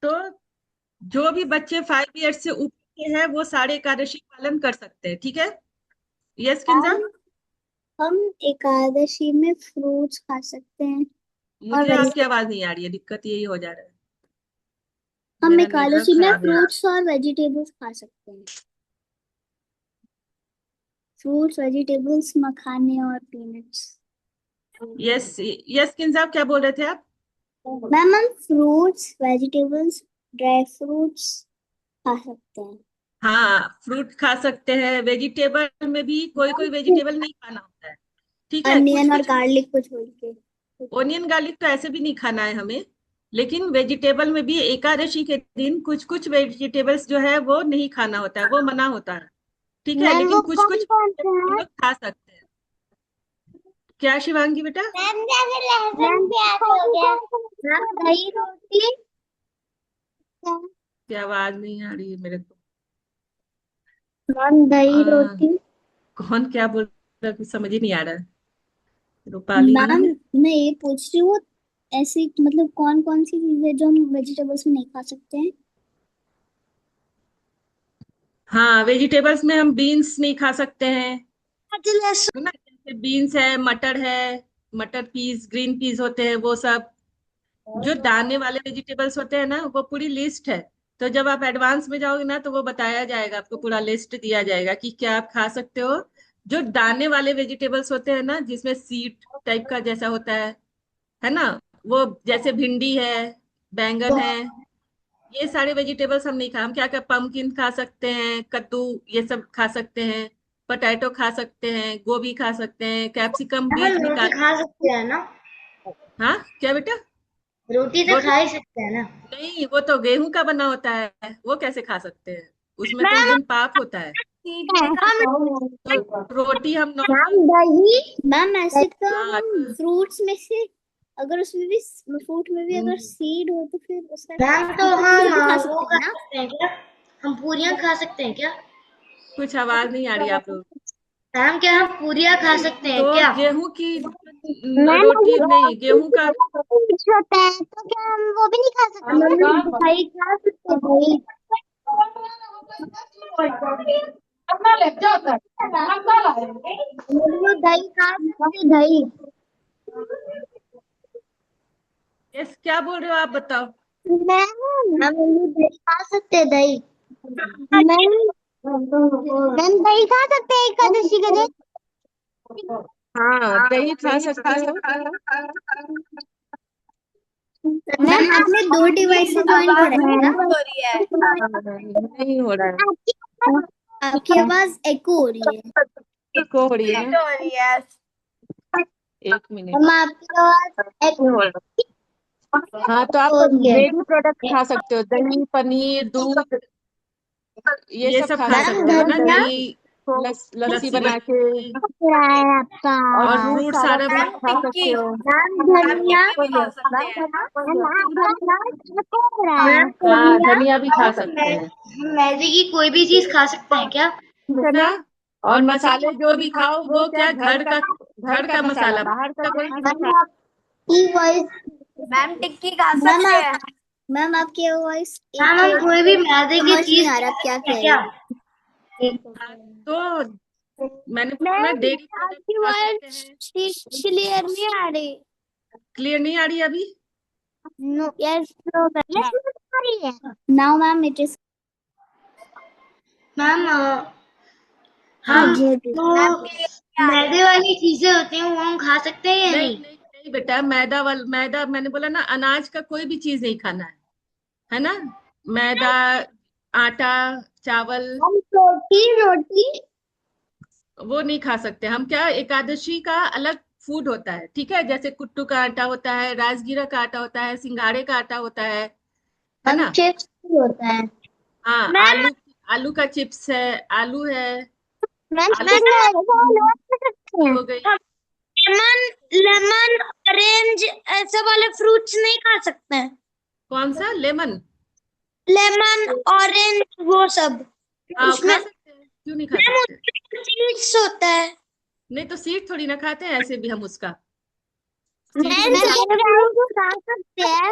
तो जो भी बच्चे 5 इयर्स से ऊपर के हैं वो सारे एकादशी पालन कर सकते हैं। ठीक है। यस किंजा, हम एकादशी में फ्रूट्स खा सकते हैं और मुझे आपकी आवाज नहीं आ रही है, दिक्कत यही हो जा रहा है। हम मेरा नेटवर्क एकादशी में खराब है। फ्रूट्स और वेजिटेबल्स खा सकते हैं। फ्रूट्स, वेजिटेबल्स, मखाने और पीनट्स। यस यस किंजा, क्या बोल रहे थे आप? मैम हम फ्रूट्स, वेजिटेबल्स, ड्राई फ्रूट्स खा सकते हैं। हाँ, फ्रूट खा सकते हैं। वेजिटेबल में भी कोई कोई वेजिटेबल नहीं खाना होता है। ठीक है, कुछ अनियन और कुछ। गार्लिक को छोड़ के। ओनियन गार्लिक तो ऐसे भी नहीं खाना है हमें। लेकिन वेजिटेबल में भी एकादशी के दिन कुछ कुछ वेजिटेबल्स जो है वो नहीं खाना होता है, वो मना होता है। ठीक है, मैम वो लेकिन कुछ कौन कुछ कौन से हम हैं? लोग खा सकते हैं। क्या शिवांगी बेटा? मैम जैसे लहसुन प्याज हो गया। मैम दही रोटी। की आवाज नहीं आ रही है मेरे को। मैम दही आ, रोटी। कौन क्या बोल रहा है, कुछ समझ ही नहीं आ रहा है। रूपाली मैम है। मैं ये पूछ रही हूँ, ऐसी मतलब कौन कौन सी चीजें जो हम वेजिटेबल्स में नहीं खा सकते हैं? हाँ, वेजिटेबल्स में हम बीन्स नहीं खा सकते हैं, लहसुन। है ना? जैसे बीन्स है, मटर है, मटर पीस, ग्रीन पीस होते हैं वो सब। जो दाने वाले वेजिटेबल्स होते हैं ना, वो पूरी लिस्ट है। तो जब आप एडवांस में जाओगे ना तो वो बताया जाएगा, आपको पूरा लिस्ट दिया जाएगा कि क्या आप खा सकते हो। जो दाने वाले वेजिटेबल्स होते हैं ना, जिसमें सीड टाइप का जैसा होता है ना? वो जैसे भिंडी है, बैंगन है, ये सारे वेजिटेबल्स हम नहीं खा। हम क्या क्या पम्पकिन खा सकते हैं, कद्दू, ये सब खा सकते हैं, पोटैटो खा सकते हैं, गोभी खा सकते हैं, कैप्सिकम हम बीज रोटी निकाल। खा सकते हैं ना? हाँ, क्या बेटा? रोटी तो रोटी? खा ही सकते हैं ना? नहीं, वो तो गेहूं का बना होता है, वो कैसे खा सकते हैं? उसमें तो उस मैम दिन पाप होता है। तो रोटी हम नॉर्मल। दही। मैम ऐसे तो हाँ हम फ्रूट्स में से, अगर उसमें भी, फ्रूट में भी अगर सीड हो तो फिर उसका मैम तो कुछ भी खा हम वो सकते खा हैं ना? सकते हैं क्या? हम पूरियां खा सकते हैं क्या? कुछ आवाज नहीं आ रही आप लोग। मैम क्या हम पूरियां खा सकते हैं तो क्या? गेहूं की मैम रोटी नहीं, गेहूं का। कुछ होता है तो क्या हम वो भी नहीं खा सकते? हम दही खा सकते हैं, दही। वो दही खा सकते हैं, दही। यस, क्या बोल रहे हो आप, बताओ। मैम हम ये दही खा सकते हैं, दही। मैम मैम दही खा सकते हैं एकादशी के दिन? हाँ, दही खा सकते हो। मैम आपने दो डिवाइसेस ज्वाइन करा है क्या? हो रही है। नहीं हो रहा है। आपकी आवाज एको हो रही है। को हो रही है ना? हो रही है। 1 मिनट। हम आपकी आवाज एक हाँ, तो आप हो रही है। डेयरी प्रोडक्ट खा सकते हो, दही, पनीर, दूध, ये सब खा मैम सकते हो ना? धनिया दही, लस्सी बना के। क्या है आपका? और फ्रूट सारा मैम फ्रूट खा सकते टिक्की, हो। मैम मैम धनिया। टिक्की भी खा सकते हैं। मैम हाँ, धनिया। धनिया भी खा सकते हैं। हम मैदे की कोई भी चीज खा सकते हैं क्या? है ना? और मसाले जो भी खाओ वो क्या, घर का मसाला, बाहर का कोई चीज मैम खा। आपकी वॉइस। मैम टिक्की खा मैम सकते हैं। मैम आपकी वॉइस मैम हम एको, कोई भी मैदे की समझ नहीं चीज आ खा रहा आप क्या सकते हैं कह क्या? रही है। तो मैंने बोला ना डेयरी प्रोडक्ट आपकी खा वर्ड सकते हैं। क्लियर नहीं आ रही। क्लियर नहीं आ रही अभी? No yes no now ma'am it is ma'am हाँ। हम जो मैदे वाली चीजें होती हैं वो हम खा सकते हैं या नहीं नहीं? नहीं नहीं बेटा, मैदा मैंने बोला ना, अनाज का कोई भी चीज नहीं खाना है ना? मैदा, आटा, चावल, रोटी रोटी वो नहीं खा सकते हम। क्या, एकादशी का अलग फूड होता है, ठीक है? जैसे कुट्टू का आटा होता है, राजगीरा का आटा होता है, सिंघाड़े का आटा होता है हम ना? चिप्स भी होता है। हाँ, मैम आलू, आलू का चिप्स है, आलू है, मैम आलू की हो गई। हम लेमन लेमन ऑरेंज ऐसे वाले फ्रूट्स नहीं खा सकते हैं? कौन सा लेमन? लेमन ऑरेंज वो सब हाँ, वो उसमें खा सकते हैं, क्यों नहीं खा मैम सकते? उसमें सीड्स होता है। नहीं तो सीड थोड़ी ना खाते हैं ऐसे भी हम उसका, सीड मैम नहीं खा। फ्रूट्स खा सकते हैं।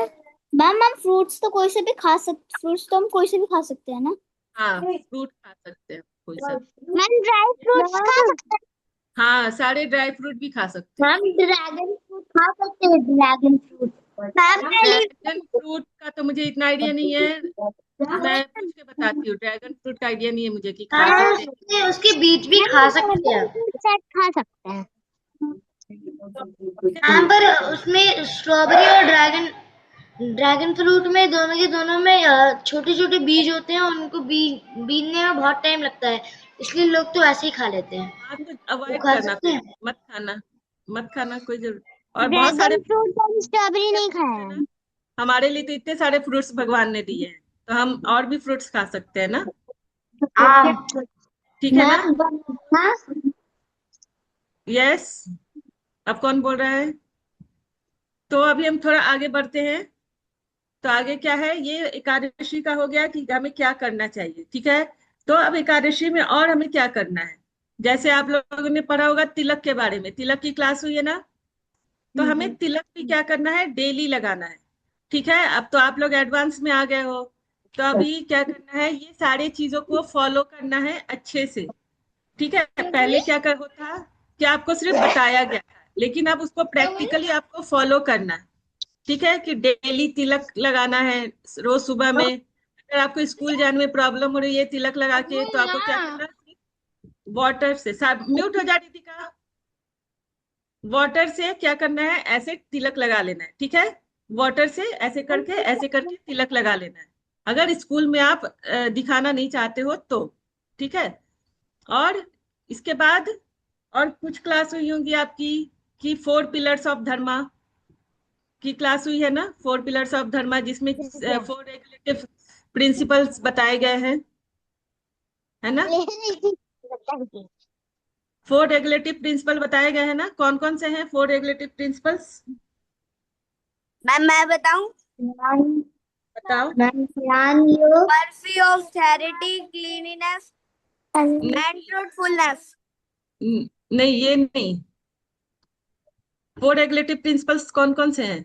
मैम हम फ्रूट्स तो कोई से भी खा सकते, फ्रूट्स तो हम कोई से भी खा सकते हैं ना। हाँ, फ्रूट खा सकते हैं कोई सा भी। मैम ड्राई फ्रूट्स खा सकते हाँ, सारे ड्राई फ्रूट भी खा सकते हैं। हैं। मैम ड्रैगन फ्रूट खा सकते हैं, dragon fruit. Ma'am dragon fruit का तो मुझे इतना आइडिया नहीं है, मैं पूछ के बताती हूँ। ड्रैगन फ्रूट का आइडिया नहीं है मुझे कि खा सकते हैं। उसके बीज भी खा सकते हैं। खा सकते हैं। मैम पर उसमें स्ट्रॉबेरी और ड्रैगन फ्रूट में दोनों के दोनों में छोटे छोटे बीज होते हैं और उनको बीजने में बहुत टाइम लगता है, इसलिए लोग तो ऐसे ही खा लेते हैं। हाँ, तो वो अवॉइड खा करना सकते फिर, हैं। मत खाना, मत खाना, कोई जरूर। और बहुत सारे ड्रैगन फ्रूट और स्ट्रॉबेरी नहीं फ्रूट्स खाया है है। ना, हमारे लिए तो इतने सारे फ्रूट्स भगवान ने दिए हैं, तो हम और भी फ्रूट्स खा सकते हैं ना? आम। ठीक है ना? मैम बनाना यस। अब कौन बोल रहा है? तो अभी हम थोड़ा आगे बढ़ते हैं। तो आगे क्या है, ये एकादशी का हो गया कि हमें क्या करना चाहिए, ठीक है? तो अब एकादशी में और हमें क्या करना है? जैसे आप लोगों ने पढ़ा होगा तिलक के बारे में, तिलक की क्लास हुई है ना? तो हमें तिलक भी क्या करना है, डेली लगाना है, ठीक है? अब तो आप लोग एडवांस में आ गए हो, तो अभी क्या करना है, ये सारे चीजों को फॉलो करना है अच्छे से, ठीक है? पहले क्या कर होता कि आपको सिर्फ बताया गया था, लेकिन अब उसको प्रैक्टिकली आपको फॉलो करना है, ठीक है? कि डेली तिलक लगाना है, रोज सुबह में। अगर आपको स्कूल जाने में प्रॉब्लम हो रही है तिलक लगा के, तो आपको क्या करना है, वाटर से, म्यूट हो जा दीदी का, वाटर से क्या करना है, ऐसे तिलक लगा लेना है, ठीक है? वाटर से ऐसे करके तिलक लगा लेना है, अगर स्कूल में आप दिखाना नहीं चाहते हो तो, ठीक है? और इसके बाद और कुछ क्लास हुई होंगी आपकी, कि 4 पिलर्स ऑफ धर्मा की क्लास हुई है ना, 4 पिलर्स ऑफ धर्मा, जिसमें 4 रेगुलेटिव प्रिंसिपल्स बताए गए हैं, है ना? 4 रेगुलेटिव प्रिंसिपल बताए गए हैं ना? कौन कौन से हैं 4 रेगुलेटिव प्रिंसिपल्स? मैम मैं बताऊं। बताओ। ध्यान योग, mercy of charity, cleanliness नहीं, and truthfulness. नहीं ये नहीं। 4 रेगुलेटिव प्रिंसिपल्स कौन कौन से हैं?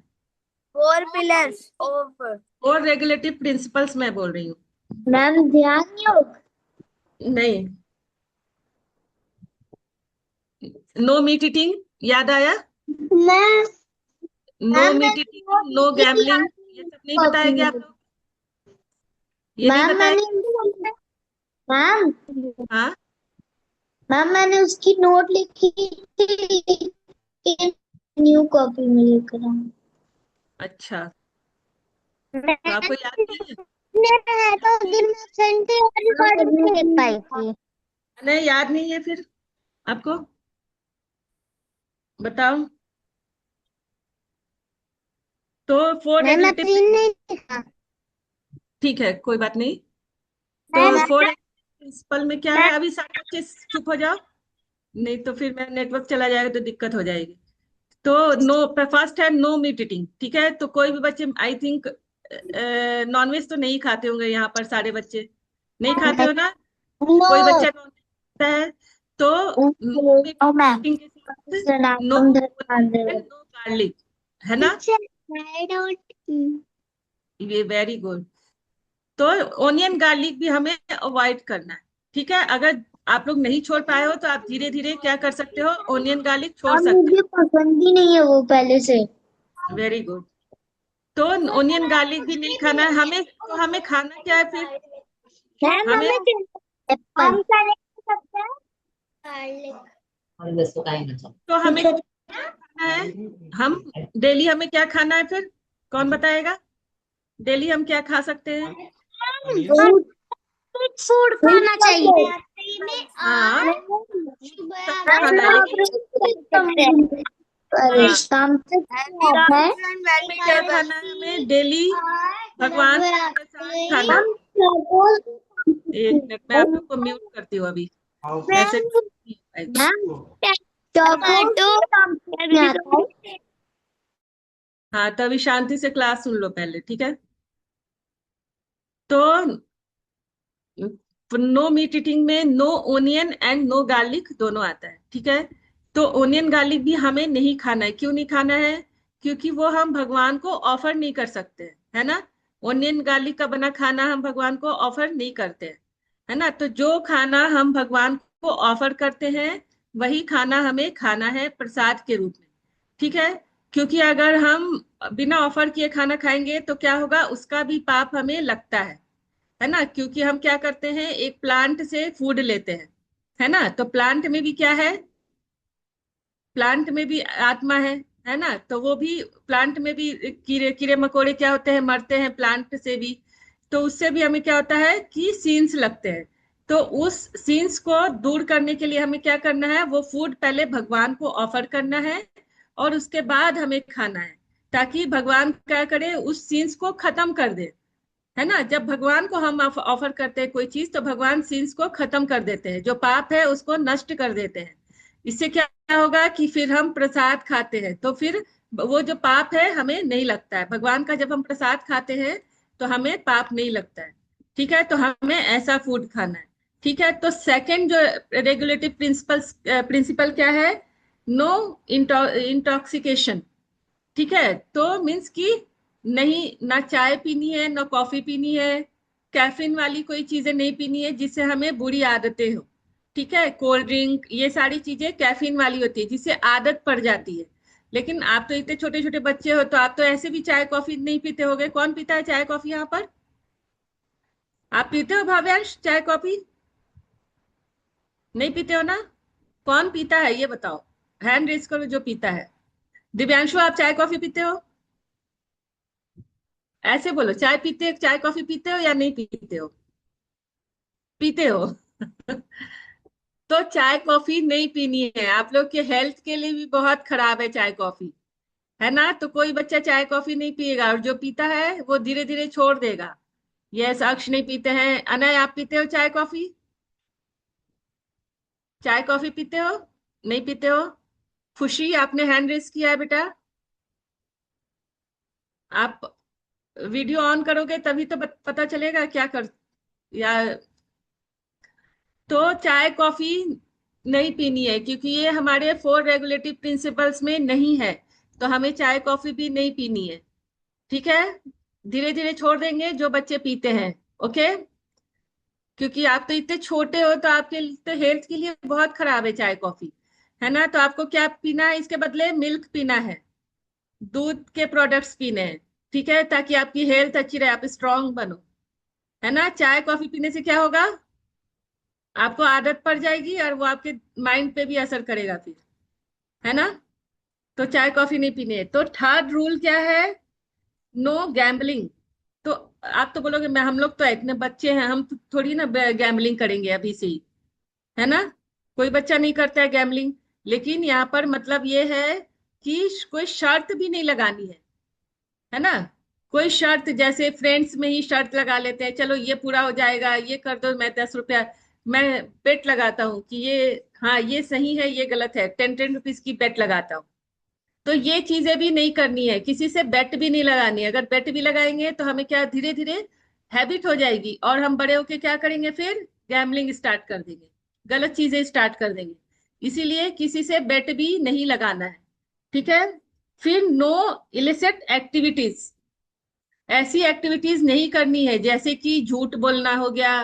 4 pillars of 4 रेगुलेटिव प्रिंसिपल्स मैं बोल रही हूँ। मैम ध्यान योग, नहीं, नो मीट ईटिंग, याद आया? Ma'am no meat eating, no gambling, ये सब नहीं बताया गया आप लोग? ये नहीं मैम बताया? मैम हाँ, मैम मैंने उसकी नोट लिखी थी, न्यू कॉपी में लेकर आऊं। अच्छा, तो आपको याद नहीं है? है तो याद नहीं दिन है? में सेंटी और रिकॉर्डिंग नहीं लिख पाई थी। नहीं, याद नहीं है फिर आपको? बताओ। तो फोर मैम मैं रेगुलेटिव, तीन नहीं लिखा। ठीक है, कोई बात नहीं। मैम तो 4 प्रिंसिपल में क्या है, अभी सारे बच्चे चुप हो जाओ, नहीं तो फिर मेरा नेटवर्क चला जाएगा तो दिक्कत हो जाएगी। तो नो, फर्स्ट है नो मीट ईटिंग, ठीक है? तो कोई भी बच्चे आई थिंक नॉनवेज तो नहीं खाते होंगे, यहाँ पर सारे बच्चे नहीं खाते हो ना? नो कोई बच्चा नॉनवेज खाता है तो नो मीट ओ मैम ईटिंग के साथ नो सनातन धर्म नो गार्लिक, है ना? I don't. ये वेरी गुड। तो ओनियन गार्लिक भी हमें अवॉइड करना है, ठीक है? अगर आप लोग नहीं छोड़ पाए हो तो आप धीरे धीरे क्या कर सकते हो, ओनियन गार्लिक छोड़ सकते मुझे पसंद ही नहीं है वो पहले से। हो। Very good. तो ओनियन गार्लिक भी नहीं खाना है हमें, तो हमें खाना क्या है फिर? मैम हमें हमें हम क्या ले सकते हैं? तो हमें खाना है, हम डेली हमें क्या खाना है फिर? कौन बताएगा? डेली हम क्या खा सकते हैं? फूड खाना चाहिए। हाँ, सब खाना है, लेकिन अरे हाँ, काम से Happy आता है। Ramadan and हमें क्या welcome. खाना है? हमें डेली भगवान को प्रसाद खाना है। हम सपोज एक मिनट में आप लोग को म्यूट करती हूँ अभी, वैसे हाँ, तो अभी शांति से क्लास सुन लो पहले, ठीक है? तो नो मीट ईटिंग में no onion and no garlic दोनों आता है, ठीक है? तो ओनियन गार्लिक भी हमें नहीं खाना है। क्यों नहीं खाना है? क्योंकि वो हम भगवान को ऑफर नहीं कर सकते हैं, है ना? ओनियन गार्लिक का बना खाना हम भगवान को ऑफर नहीं करते हैं, है ना? तो जो खाना हम भगवान को ऑफर करते हैं वही खाना हमें खाना है प्रसाद के रूप में, ठीक है? क्योंकि अगर हम बिना ऑफर किए खाना खाएंगे तो क्या होगा, उसका भी पाप हमें लगता है ना? क्योंकि हम क्या करते हैं, एक प्लांट से फूड लेते हैं, है ना? तो प्लांट में भी क्या है, प्लांट में भी आत्मा है ना? तो वो भी प्लांट में भी कीड़े कीड़े मकोड़े क्या होते हैं, मरते हैं प्लांट से भी। तो उससे भी हमें क्या होता है कि सीन्स लगते हैं। तो उस सीन्स को दूर करने के लिए हमें क्या करना है, वो फूड पहले भगवान को ऑफर करना है और उसके बाद हमें खाना है, ताकि भगवान क्या करे, उस सीन्स को खत्म कर दे, है ना? जब भगवान को हम ऑफर करते हैं कोई चीज तो भगवान सिंस को खत्म कर देते हैं, जो पाप है उसको नष्ट कर देते हैं। इससे क्या होगा कि फिर हम प्रसाद खाते हैं तो फिर वो जो पाप है हमें नहीं लगता है। भगवान का जब हम प्रसाद खाते हैं तो हमें पाप नहीं लगता है, ठीक है? तो हमें ऐसा फूड खाना है, ठीक है? तो सेकंड जो रेगुलेटिव प्रिंसिपल क्या है, नो इंटॉक्सिकेशन, ठीक है? तो मीन्स कि नहीं, ना चाय पीनी है ना कॉफी पीनी है, कैफीन वाली कोई चीजें नहीं पीनी है जिससे हमें बुरी आदतें हो, ठीक है? कोल्ड ड्रिंक ये सारी चीजें कैफीन वाली होती है जिससे आदत पड़ जाती है। लेकिन आप तो इतने छोटे छोटे बच्चे हो तो आप तो ऐसे भी चाय कॉफी नहीं पीते होगे। कौन पीता है चाय कॉफी यहाँ पर? आप पीते हो भाव्यांश चाय कॉफी? नहीं पीते हो ना? कौन पीता है ये बताओ, हैंड रेज करो जो पीता है। दिव्यांशु आप चाय कॉफी पीते हो? ऐसे बोलो, चाय कॉफी पीते हो या नहीं पीते हो? पीते हो तो चाय कॉफी नहीं पीनी है, आप लोग के हेल्थ के लिए भी बहुत खराब है चाय कॉफी, है ना? तो कोई बच्चा चाय कॉफी नहीं पिएगा और जो पीता है वो धीरे धीरे छोड़ देगा। यस, अक्ष नहीं पीते हैं। अनय आप पीते हो चाय कॉफी? चाय कॉफी पीते हो? नहीं पीते हो? खुशी आपने हैंड रेस किया है बेटा, आप वीडियो ऑन करोगे तभी तो पता चलेगा क्या कर, या तो चाय कॉफी नहीं पीनी है क्योंकि ये हमारे 4 रेगुलेटिव प्रिंसिपल्स में नहीं है। तो हमें चाय कॉफी भी नहीं पीनी है, ठीक है? धीरे धीरे छोड़ देंगे जो बच्चे पीते हैं, ओके? क्योंकि आप तो इतने छोटे हो तो आपके तो हेल्थ के लिए बहुत खराब है चाय कॉफी, है ना? तो आपको क्या पीना है इसके बदले? मिल्क पीना है, दूध के प्रोडक्ट्स पीने हैं, ठीक है? ताकि आपकी हेल्थ अच्छी रहे, आप स्ट्रांग बनो, है ना? चाय कॉफी पीने से क्या होगा, आपको आदत पड़ जाएगी और वो आपके माइंड पे भी असर करेगा फिर, है ना? तो चाय कॉफी नहीं पीनी है। तो थर्ड रूल क्या है, नो गैम्बलिंग। तो आप तो बोलोगे मैं, हम लोग तो इतने बच्चे हैं, हम तो थोड़ी ना गैम्बलिंग करेंगे अभी से ही, है ना? कोई बच्चा नहीं करता है गैम्बलिंग। लेकिन यहाँ पर मतलब ये है कि कोई शर्त भी नहीं लगानी है ना? कोई शर्त, जैसे फ्रेंड्स में ही शर्त लगा लेते हैं, चलो ये पूरा हो जाएगा, ये कर दो, मैं 10 रुपया, मैं बेट लगाता हूँ कि ये, हाँ ये सही है ये गलत है, 10-10 रुपीज की बेट लगाता हूँ। तो ये चीजें भी नहीं करनी है, किसी से बेट भी नहीं लगानी है। अगर बेट भी लगाएंगे तो हमें क्या, धीरे धीरे हैबिट हो जाएगी और हम बड़े होके क्या करेंगे, फिर गैम्बलिंग स्टार्ट कर देंगे, गलत चीजें स्टार्ट कर देंगे। इसीलिए किसी से बेट भी नहीं लगाना है, ठीक है? फिर नो इलिसिट एक्टिविटीज, ऐसी एक्टिविटीज नहीं करनी है जैसे कि झूठ बोलना हो गया,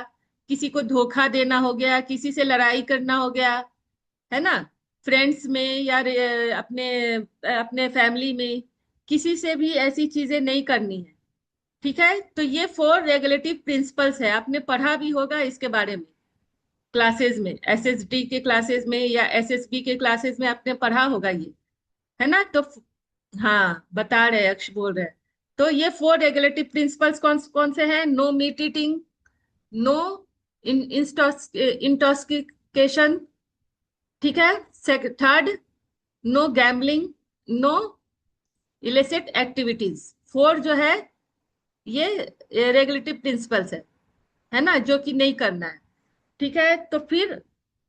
किसी को धोखा देना हो गया, किसी से लड़ाई करना हो गया, है ना, फ्रेंड्स में या अपने अपने फैमिली में, किसी से भी ऐसी चीजें नहीं करनी है। ठीक है, तो ये 4 रेगुलेटिव प्रिंसिपल्स है, आपने पढ़ा भी होगा इसके बारे में क्लासेस में, एसएसडी के क्लासेस में या एसएसबी के क्लासेस में आपने पढ़ा होगा ये, है ना। तो हाँ, बता रहे अक्ष बोल रहे हैं। तो ये 4 रेगुलेटिव प्रिंसिपल्स कौन कौन से हैं? No meat eating, no intoxication, ठीक है। Third, no gambling, no illicit activities. 4 जो है ये रेगुलेटिव प्रिंसिपल्स है ना, जो कि नहीं करना है। ठीक है, तो फिर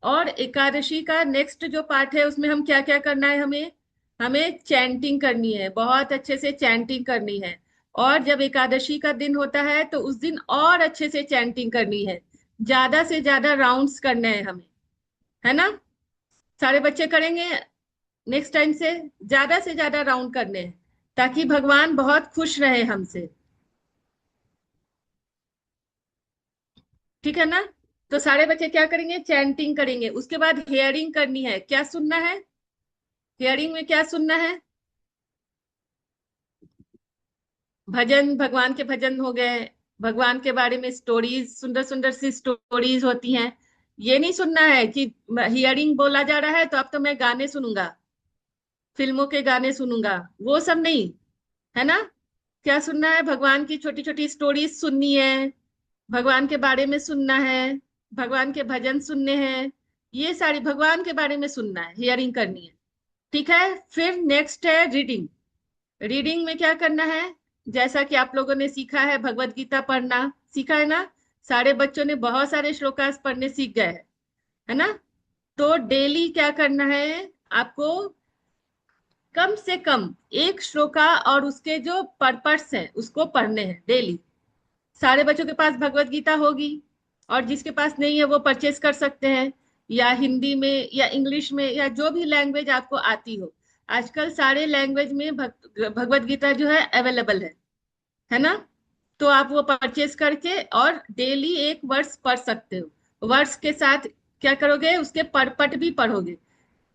और एकादशी का नेक्स्ट जो पार्ट है उसमें हम क्या क्या करना है, हमें हमें चैंटिंग करनी है, बहुत अच्छे से चैंटिंग करनी है। और जब एकादशी का दिन होता है तो उस दिन और अच्छे से चैंटिंग करनी है, ज्यादा से ज्यादा राउंड्स करने हैं हमें, है ना। सारे बच्चे करेंगे नेक्स्ट टाइम से ज्यादा राउंड करने हैं, ताकि भगवान बहुत खुश रहे हमसे। ठीक है ना। तो सारे बच्चे क्या करेंगे? चैंटिंग करेंगे। उसके बाद हेयरिंग करनी है। क्या सुनना है? हियरिंग में क्या सुनना है? भजन, भगवान के भजन हो गए, भगवान के बारे में स्टोरीज, सुंदर सुंदर सी स्टोरीज होती हैं। ये नहीं सुनना है कि हियरिंग बोला जा रहा है तो अब तो मैं गाने सुनूंगा, फिल्मों के गाने सुनूंगा, वो सब नहीं, है ना। क्या सुनना है? भगवान की छोटी छोटी स्टोरीज सुननी है, भगवान के बारे में सुनना है, भगवान के भजन सुनने हैं, ये सारी भगवान के बारे में सुनना है, हियरिंग करनी है। ठीक है, फिर नेक्स्ट है रीडिंग। रीडिंग में क्या करना है? जैसा कि आप लोगों ने सीखा है, भगवत गीता पढ़ना सीखा है ना, सारे बच्चों ने बहुत सारे श्लोकास पढ़ने सीख गए हैं, है ना। तो डेली क्या करना है आपको? कम से कम एक श्लोका और उसके जो पर्पस हैं उसको पढ़ने हैं डेली। सारे बच्चों के पास भगवत गीता होगी, और जिसके पास नहीं है वो परचेस कर सकते हैं, या हिंदी में या इंग्लिश में या जो भी लैंग्वेज आपको आती हो। आजकल सारे लैंग्वेज में भगवत गीता जो है अवेलेबल है ना। तो आप वो परचेस करके और डेली एक वर्ष पढ़ सकते हो। वर्ष के साथ क्या करोगे? उसके परपट भी पढ़ोगे।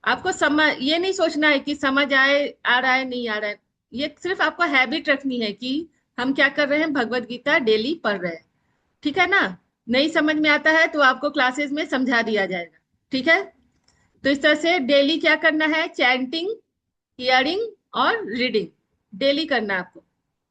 आपको समझ, ये नहीं सोचना है कि समझ आए, आ रहा है नहीं आ रहा है, ये सिर्फ आपको हैबिट रखनी है कि हम क्या कर रहे हैं, भगवत गीता डेली पढ़ रहे हैं। ठीक है ना। नहीं समझ में आता है तो आपको क्लासेस में समझा दिया जाएगा। ठीक है, तो इस तरह से डेली क्या करना है? चैंटिंग, हियरिंग और रीडिंग डेली करना है आपको।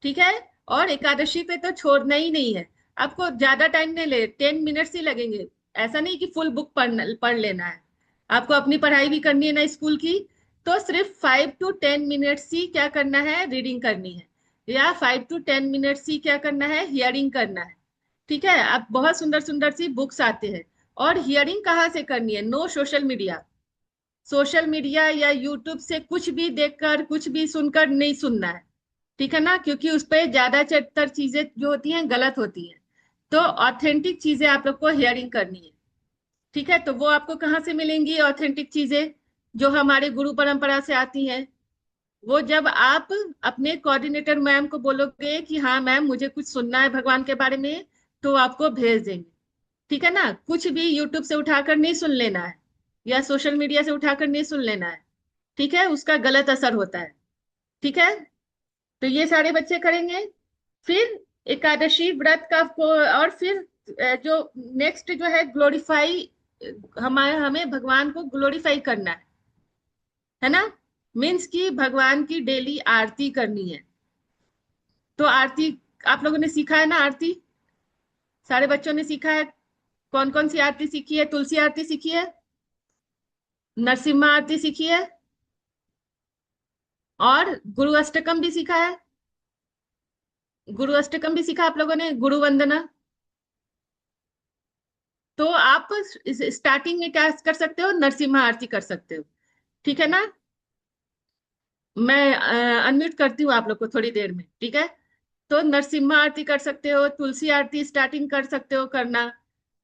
ठीक है, और एकादशी पे तो छोड़ना ही नहीं है। आपको ज्यादा टाइम नहीं ले, 10 मिनट्स ही लगेंगे। ऐसा नहीं कि फुल बुक पढ़ लेना है, आपको अपनी पढ़ाई भी करनी है ना स्कूल की। तो सिर्फ 5 to 10 मिनट्स ही क्या करना है? रीडिंग करनी है, या 5 to 10 मिनट्स ही क्या करना है? हियरिंग करना है। ठीक है, अब बहुत सुंदर सुंदर सी बुक्स आते हैं। और हियरिंग कहाँ से करनी है? No social media. Social media या यूट्यूब से कुछ भी देखकर, कुछ भी सुनकर नहीं सुनना है। ठीक है ना, क्योंकि उस पर ज्यादातर चीजें जो होती हैं गलत होती हैं। तो ऑथेंटिक चीजें आप लोग को हियरिंग करनी है। ठीक है, तो वो आपको कहाँ से मिलेंगी ऑथेंटिक चीजें? जो हमारे गुरु परंपरा से आती हैं। वो जब आप अपने कोऑर्डिनेटर मैम को बोलोगे कि हाँ मैम मुझे कुछ सुनना है भगवान के बारे में, तो आपको भेज देंगे। ठीक है ना, कुछ भी यूट्यूब से उठाकर नहीं सुन लेना है, या सोशल मीडिया से उठाकर नहीं सुन लेना है। ठीक है, उसका गलत असर होता है। ठीक है, तो ये सारे बच्चे करेंगे। फिर एकादशी व्रत का और फिर जो नेक्स्ट जो है ग्लोरीफाई, हमारे हमें भगवान को ग्लोरीफाई करना है ना। मीन्स कि भगवान की डेली आरती करनी है। तो आरती आप लोगों ने सीखा है ना? आरती सारे बच्चों ने सीखा है। कौन कौन सी आरती सीखी है? तुलसी आरती सीखी है, नरसिम्हा आरती सीखी है, और गुरु अष्टकम भी सीखा है। गुरु अष्टकम भी सीखा आप लोगों ने, गुरु वंदना। तो आप स्टार्टिंग में क्या कर सकते हो? नरसिम्हा आरती कर सकते हो। ठीक है ना। मैं अनम्यूट करती हूँ आप लोग को थोड़ी देर में। ठीक है, तो नरसिम्हा आरती कर सकते हो, तुलसी आरती स्टार्टिंग कर सकते हो करना।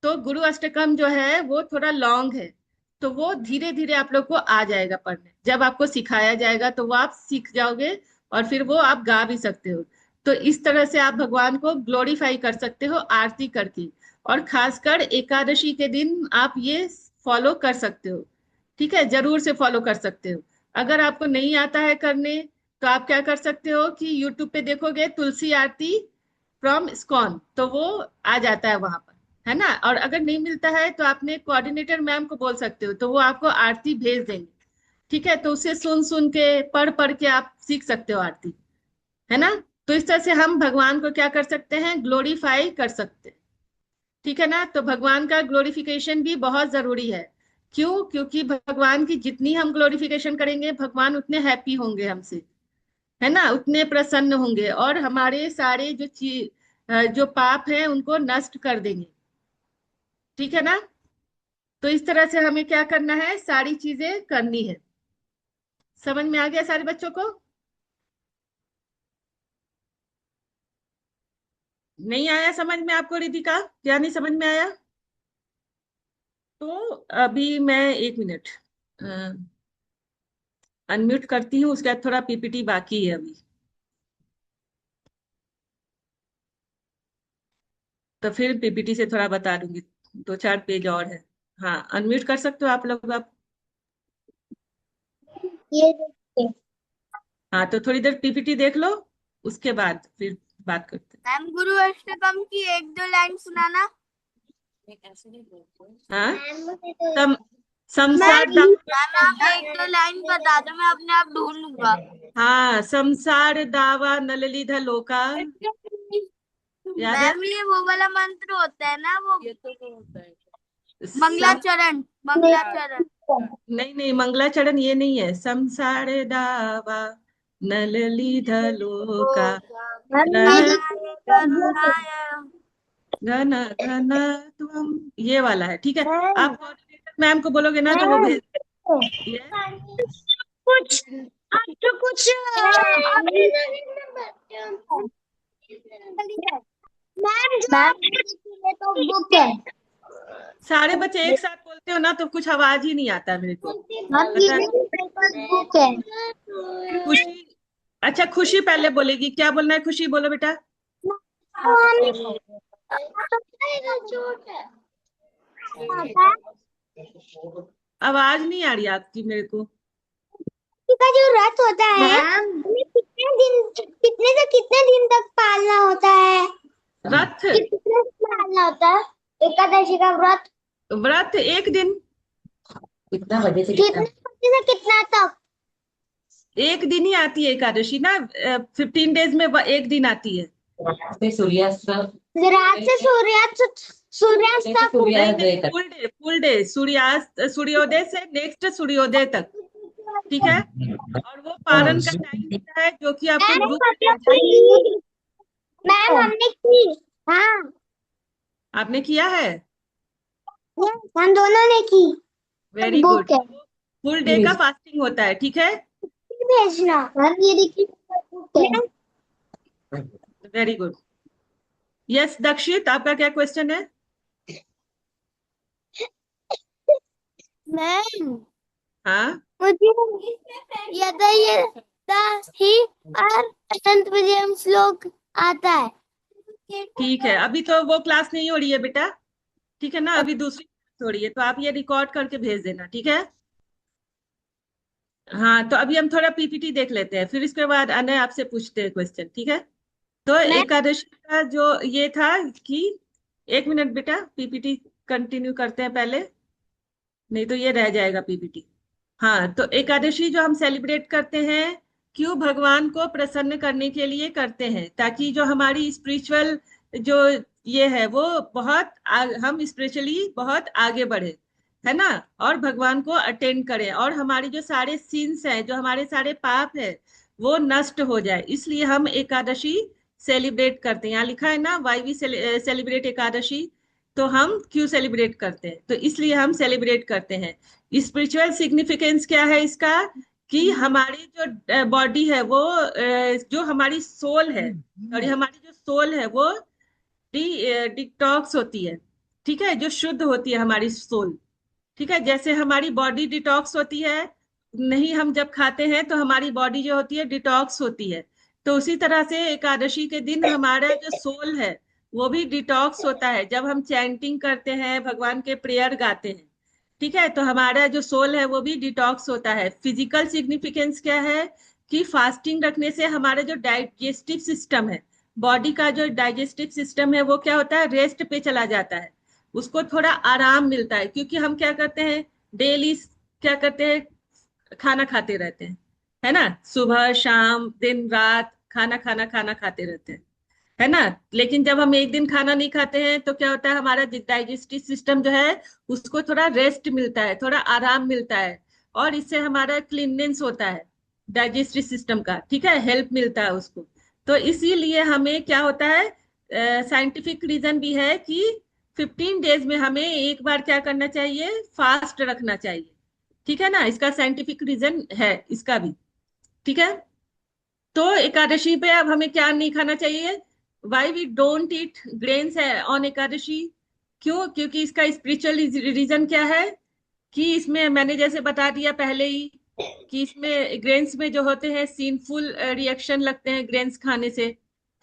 तो गुरु अष्टकम जो है वो थोड़ा लॉन्ग है, तो वो धीरे धीरे आप लोग को आ जाएगा पढ़ने। जब आपको सिखाया जाएगा तो वो आप सीख जाओगे, और फिर वो आप गा भी सकते हो। तो इस तरह से आप भगवान को ग्लोरीफाई कर सकते हो आरती करके। और खासकर एकादशी के दिन आप ये फॉलो कर सकते हो। ठीक है, जरूर से फॉलो कर सकते हो। अगर आपको नहीं आता है करने, तो आप क्या कर सकते हो कि यूट्यूब पे देखोगे तुलसी आरती फ्रॉम इस्कॉन, तो वो आ जाता है वहां पर, है ना। और अगर नहीं मिलता है तो आपने कोऑर्डिनेटर मैम को बोल सकते हो, तो वो आपको आरती भेज देंगे। ठीक है, तो उसे सुन सुन के, पढ़ पढ़ के आप सीख सकते हो आरती, है ना। तो इस तरह से हम भगवान को क्या कर सकते हैं, ग्लोरीफाई कर सकते हैं। ठीक है ना। तो भगवान का ग्लोरिफिकेशन भी बहुत जरूरी है। क्यों? क्योंकि भगवान की जितनी हम ग्लोरिफिकेशन करेंगे, भगवान उतने हैप्पी होंगे हमसे, है ना, उतने प्रसन्न होंगे, और हमारे सारे जो पाप हैं उनको नष्ट कर देंगे। ठीक है ना। तो इस तरह से हमें क्या करना है, सारी चीजें करनी है। समझ में आ गया सारे बच्चों को? नहीं आया समझ में आपको रिधिका? क्या नहीं समझ में आया? तो अभी मैं 1 मिनट अनम्यूट करती हूँ, उसके बाद थोड़ा पीपीटी बाकी है अभी। तो फिर पीपीटी से थोड़ा बता दूंगी, 2-4 पेज और है। हाँ, अनम्यूट कर सकते हो आप लोग आप। ये देखिए। हाँ, तो थोड़ी देर पीपीटी देख लो, उसके बाद फिर बात करते मैम गुरु अष्टकम की एक दो लाइन सुनाना। हैं। हाँ, मैम मुझे तो सम मैम संसार दावा। मैम आप एक दो लाइन बता दो, मैं अपने आप ढूंढ लूंगा। हाँ, संसार दावा नललिध लोका, याद है? मैम ये वो वाला मंत्र होता है ना, वो सम, मंगलाचरण, मंगलाचरण। नहीं नहीं, मंगलाचरण ये नहीं है। संसार दावा नललिध लोका, मैम ये रण देखिए तो बुक है। करुणाय। घन घन तुम, ये वाला है। ठीक है, मैम आप कोऑर्डिनेटर मैम को बोलोगे ना तो वो मैम भेज ये। कुछ अब तो कुछ अभी मैम ये तो बुक है। सारे बच्चे एक साथ बोलते हो ना तो कुछ आवाज ही नहीं आता है मेरे को, मैम पता है? ये बुक है। खुशी, अच्छा खुशी पहले बोलेगी। क्या बोलना है खुशी? बोलो बेटा। आवाज नहीं आ रही आपकी मेरे को। का जो रथ होता है हमें कितने से कितने दिन तक पालना होता है? रथ? कितने दिन पालना होता है एकादशी का व्रत? व्रत 1 दिन। कितना बजे से कितने बजे से कितना तक? 1 दिन ही आती है एकादशी ना, 15 डेज में 1 दिन आती है। कितना सूर्यास्त रात से सूर्यास्त तक। नहीं सूर्योदय नहीं, तक। फुल डे, सूर्यास्त, सूर्योदय से नेक्स्ट सूर्योदय तक। ठीक है, और वो पारण का टाइम होता है जो कि आपको मैम ग्रुप में मतलब भेजा जाएगा। कि मैम हमने की। हाँ आपने किया है? हम दोनों ने की। Very good. बुक है। फुल डे का फास्टिंग होता है। ठीक है, भेजना मैम ये देखिए बुक है। Very good. यस दक्षित, आपका क्या क्वेश्चन है? मैम हाँ, मुझे यदा यदा ही और अनंत विजयम श्लोक आता है। ठीक है, अभी तो वो क्लास नहीं हो रही है बेटा। ठीक है ना, अभी दूसरी क्लास हो रही है, तो आप ये रिकॉर्ड करके भेज देना। ठीक है। हाँ, तो अभी हम थोड़ा पीपीटी देख लेते हैं, फिर इसके बाद अनय आपसे पूछते हैं क्वेश्चन। ठीक है। तो मैं एकादशी का जो ये था कि, 1 मिनट बेटा, पीपीटी कंटिन्यू करते हैं पहले, नहीं तो ये रह जाएगा पीपीटी। हाँ, तो एकादशी जो हम सेलिब्रेट करते हैं, क्यों? भगवान को प्रसन्न करने के लिए करते हैं, ताकि जो हमारी स्पिरिचुअल जो ये है वो हम स्पिरिचुअली बहुत आगे बढ़े, है ना, और भगवान को अटेंड करें, और हमारे जो सारे सिंस हैं, जो हमारे सारे पाप है, वो नष्ट हो जाए। इसलिए हम एकादशी सेलिब्रेट करते हैं। यहाँ लिखा है ना, वाई वी सेलिब्रेट एकादशी। तो हम क्यों सेलिब्रेट करते हैं? तो इसलिए हम सेलिब्रेट करते हैं। स्पिरिचुअल सिग्निफिकेंस क्या है इसका, कि हमारी जो बॉडी है वो जो हमारी सोल है, और हमारी जो सोल है वो डिटॉक्स होती है। ठीक है, जो शुद्ध होती है हमारी सोल। ठीक है, जैसे हमारी बॉडी डिटॉक्स होती है, नहीं, हम जब खाते हैं तो हमारी बॉडी जो होती है डिटॉक्स होती है, तो उसी तरह से एकादशी के दिन हमारा जो सोल है वो भी डिटॉक्स होता है। जब हम चैंटिंग करते हैं, भगवान के प्रेयर गाते हैं, ठीक है, तो हमारा जो सोल है वो भी डिटॉक्स होता है। फिजिकल सिग्निफिकेंस क्या है कि फास्टिंग रखने से हमारा जो डाइजेस्टिव सिस्टम है, बॉडी का जो डाइजेस्टिव सिस्टम है, वो क्या होता है, रेस्ट पे चला जाता है। उसको थोड़ा आराम मिलता है, क्योंकि हम क्या करते हैं, डेली क्या करते हैं, खाना खाते रहते हैं, है ना, सुबह शाम दिन रात खाना खाना खाना खाते रहते हैं, है ना। लेकिन जब हम एक दिन खाना नहीं खाते हैं तो क्या होता है, हमारा डाइजेस्टिव सिस्टम जो है उसको थोड़ा रेस्ट मिलता है, थोड़ा आराम मिलता है, और इससे हमारा क्लीननेस होता है डाइजेस्टिव सिस्टम का, ठीक है, हेल्प मिलता है उसको। तो इसीलिए हमें क्या होता है, साइंटिफिक रीजन भी है कि 15 डेज में हमें एक बार क्या करना चाहिए, फास्ट रखना चाहिए, ठीक है ना। इसका साइंटिफिक रीजन है इसका भी, ठीक है। तो एकादशी पे अब हमें क्या नहीं खाना चाहिए, why we don't eat grains on Ekadashi, क्यों, क्योंकि इसका स्पिरिचुअल रीजन क्या है कि इसमें मैंने जैसे बता दिया पहले ही कि इसमें ग्रेन्स में जो होते हैं सीनफुल रिएक्शन लगते हैं ग्रेन्स खाने से,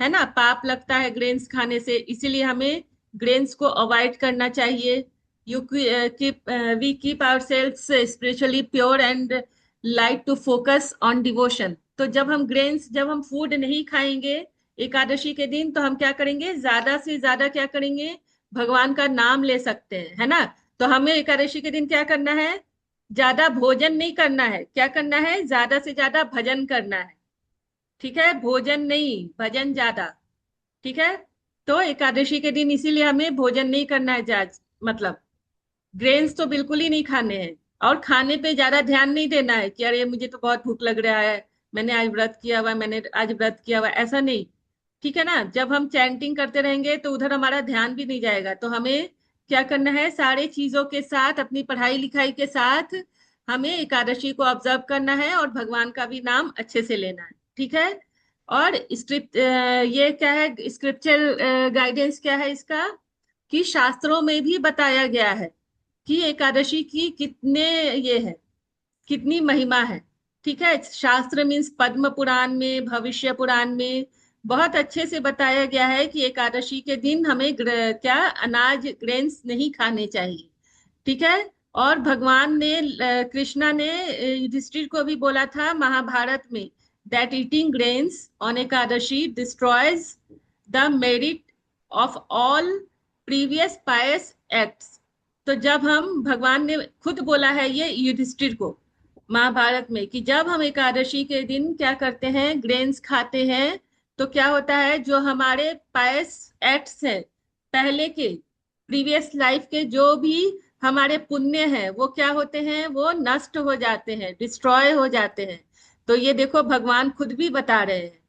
है ना, पाप लगता है ग्रेन्स खाने से, इसीलिए हमें ग्रेन्स को अवॉइड करना चाहिए। You keep we keep ourselves spiritually pure and like to focus on devotion. तो जब हम फूड नहीं खाएंगे एकादशी के दिन, तो हम क्या करेंगे, ज्यादा से ज्यादा क्या करेंगे, भगवान का नाम ले सकते हैं, है ना। तो हमें एकादशी के दिन क्या करना है, ज्यादा भोजन नहीं करना है, क्या करना है, ज्यादा से ज्यादा भजन करना है, ठीक है, भोजन नहीं भजन ज्यादा, ठीक है। तो एकादशी के दिन इसीलिए हमें भोजन नहीं करना है, मतलब ग्रेन्स तो बिल्कुल ही नहीं खाने हैं, और खाने पे ज्यादा ध्यान नहीं देना है कि अरे मुझे तो बहुत भूख लग रहा है, मैंने आज व्रत किया हुआ है, मैंने आज व्रत किया हुआ है, ऐसा नहीं, ठीक है ना। जब हम चैंटिंग करते रहेंगे तो उधर हमारा ध्यान भी नहीं जाएगा। तो हमें क्या करना है, सारे चीजों के साथ, अपनी पढ़ाई लिखाई के साथ हमें एकादशी को ऑब्जर्व करना है, और भगवान का भी नाम अच्छे से लेना है, ठीक है। और स्क्रिप्ट ये क्या है, स्क्रिप्चरल गाइडेंस क्या है इसका, कि शास्त्रों में भी बताया गया है कि एकादशी की कितने ये है, कितनी महिमा है, ठीक है। शास्त्र मीन्स पद्म पुराण में, भविष्य पुराण में बहुत अच्छे से बताया गया है कि एकादशी के दिन हमें क्या अनाज ग्रेन्स नहीं खाने चाहिए, ठीक है। और भगवान ने कृष्णा ने युधिष्ठिर को भी बोला था महाभारत में, that eating grains on Ekadashi destroys the merit of all previous pious acts. तो जब हम, भगवान ने खुद बोला है ये युधिष्ठिर को महाभारत में, कि जब हम एकादशी के दिन क्या करते हैं, ग्रेन्स खाते हैं, तो क्या होता है, जो हमारे पायस एक्ट्स हैं पहले के, प्रीवियस लाइफ के जो भी हमारे पुण्य हैं, वो क्या होते हैं, वो नष्ट हो जाते हैं, डिस्ट्रॉय हो जाते हैं। तो ये देखो भगवान खुद भी बता रहे हैं,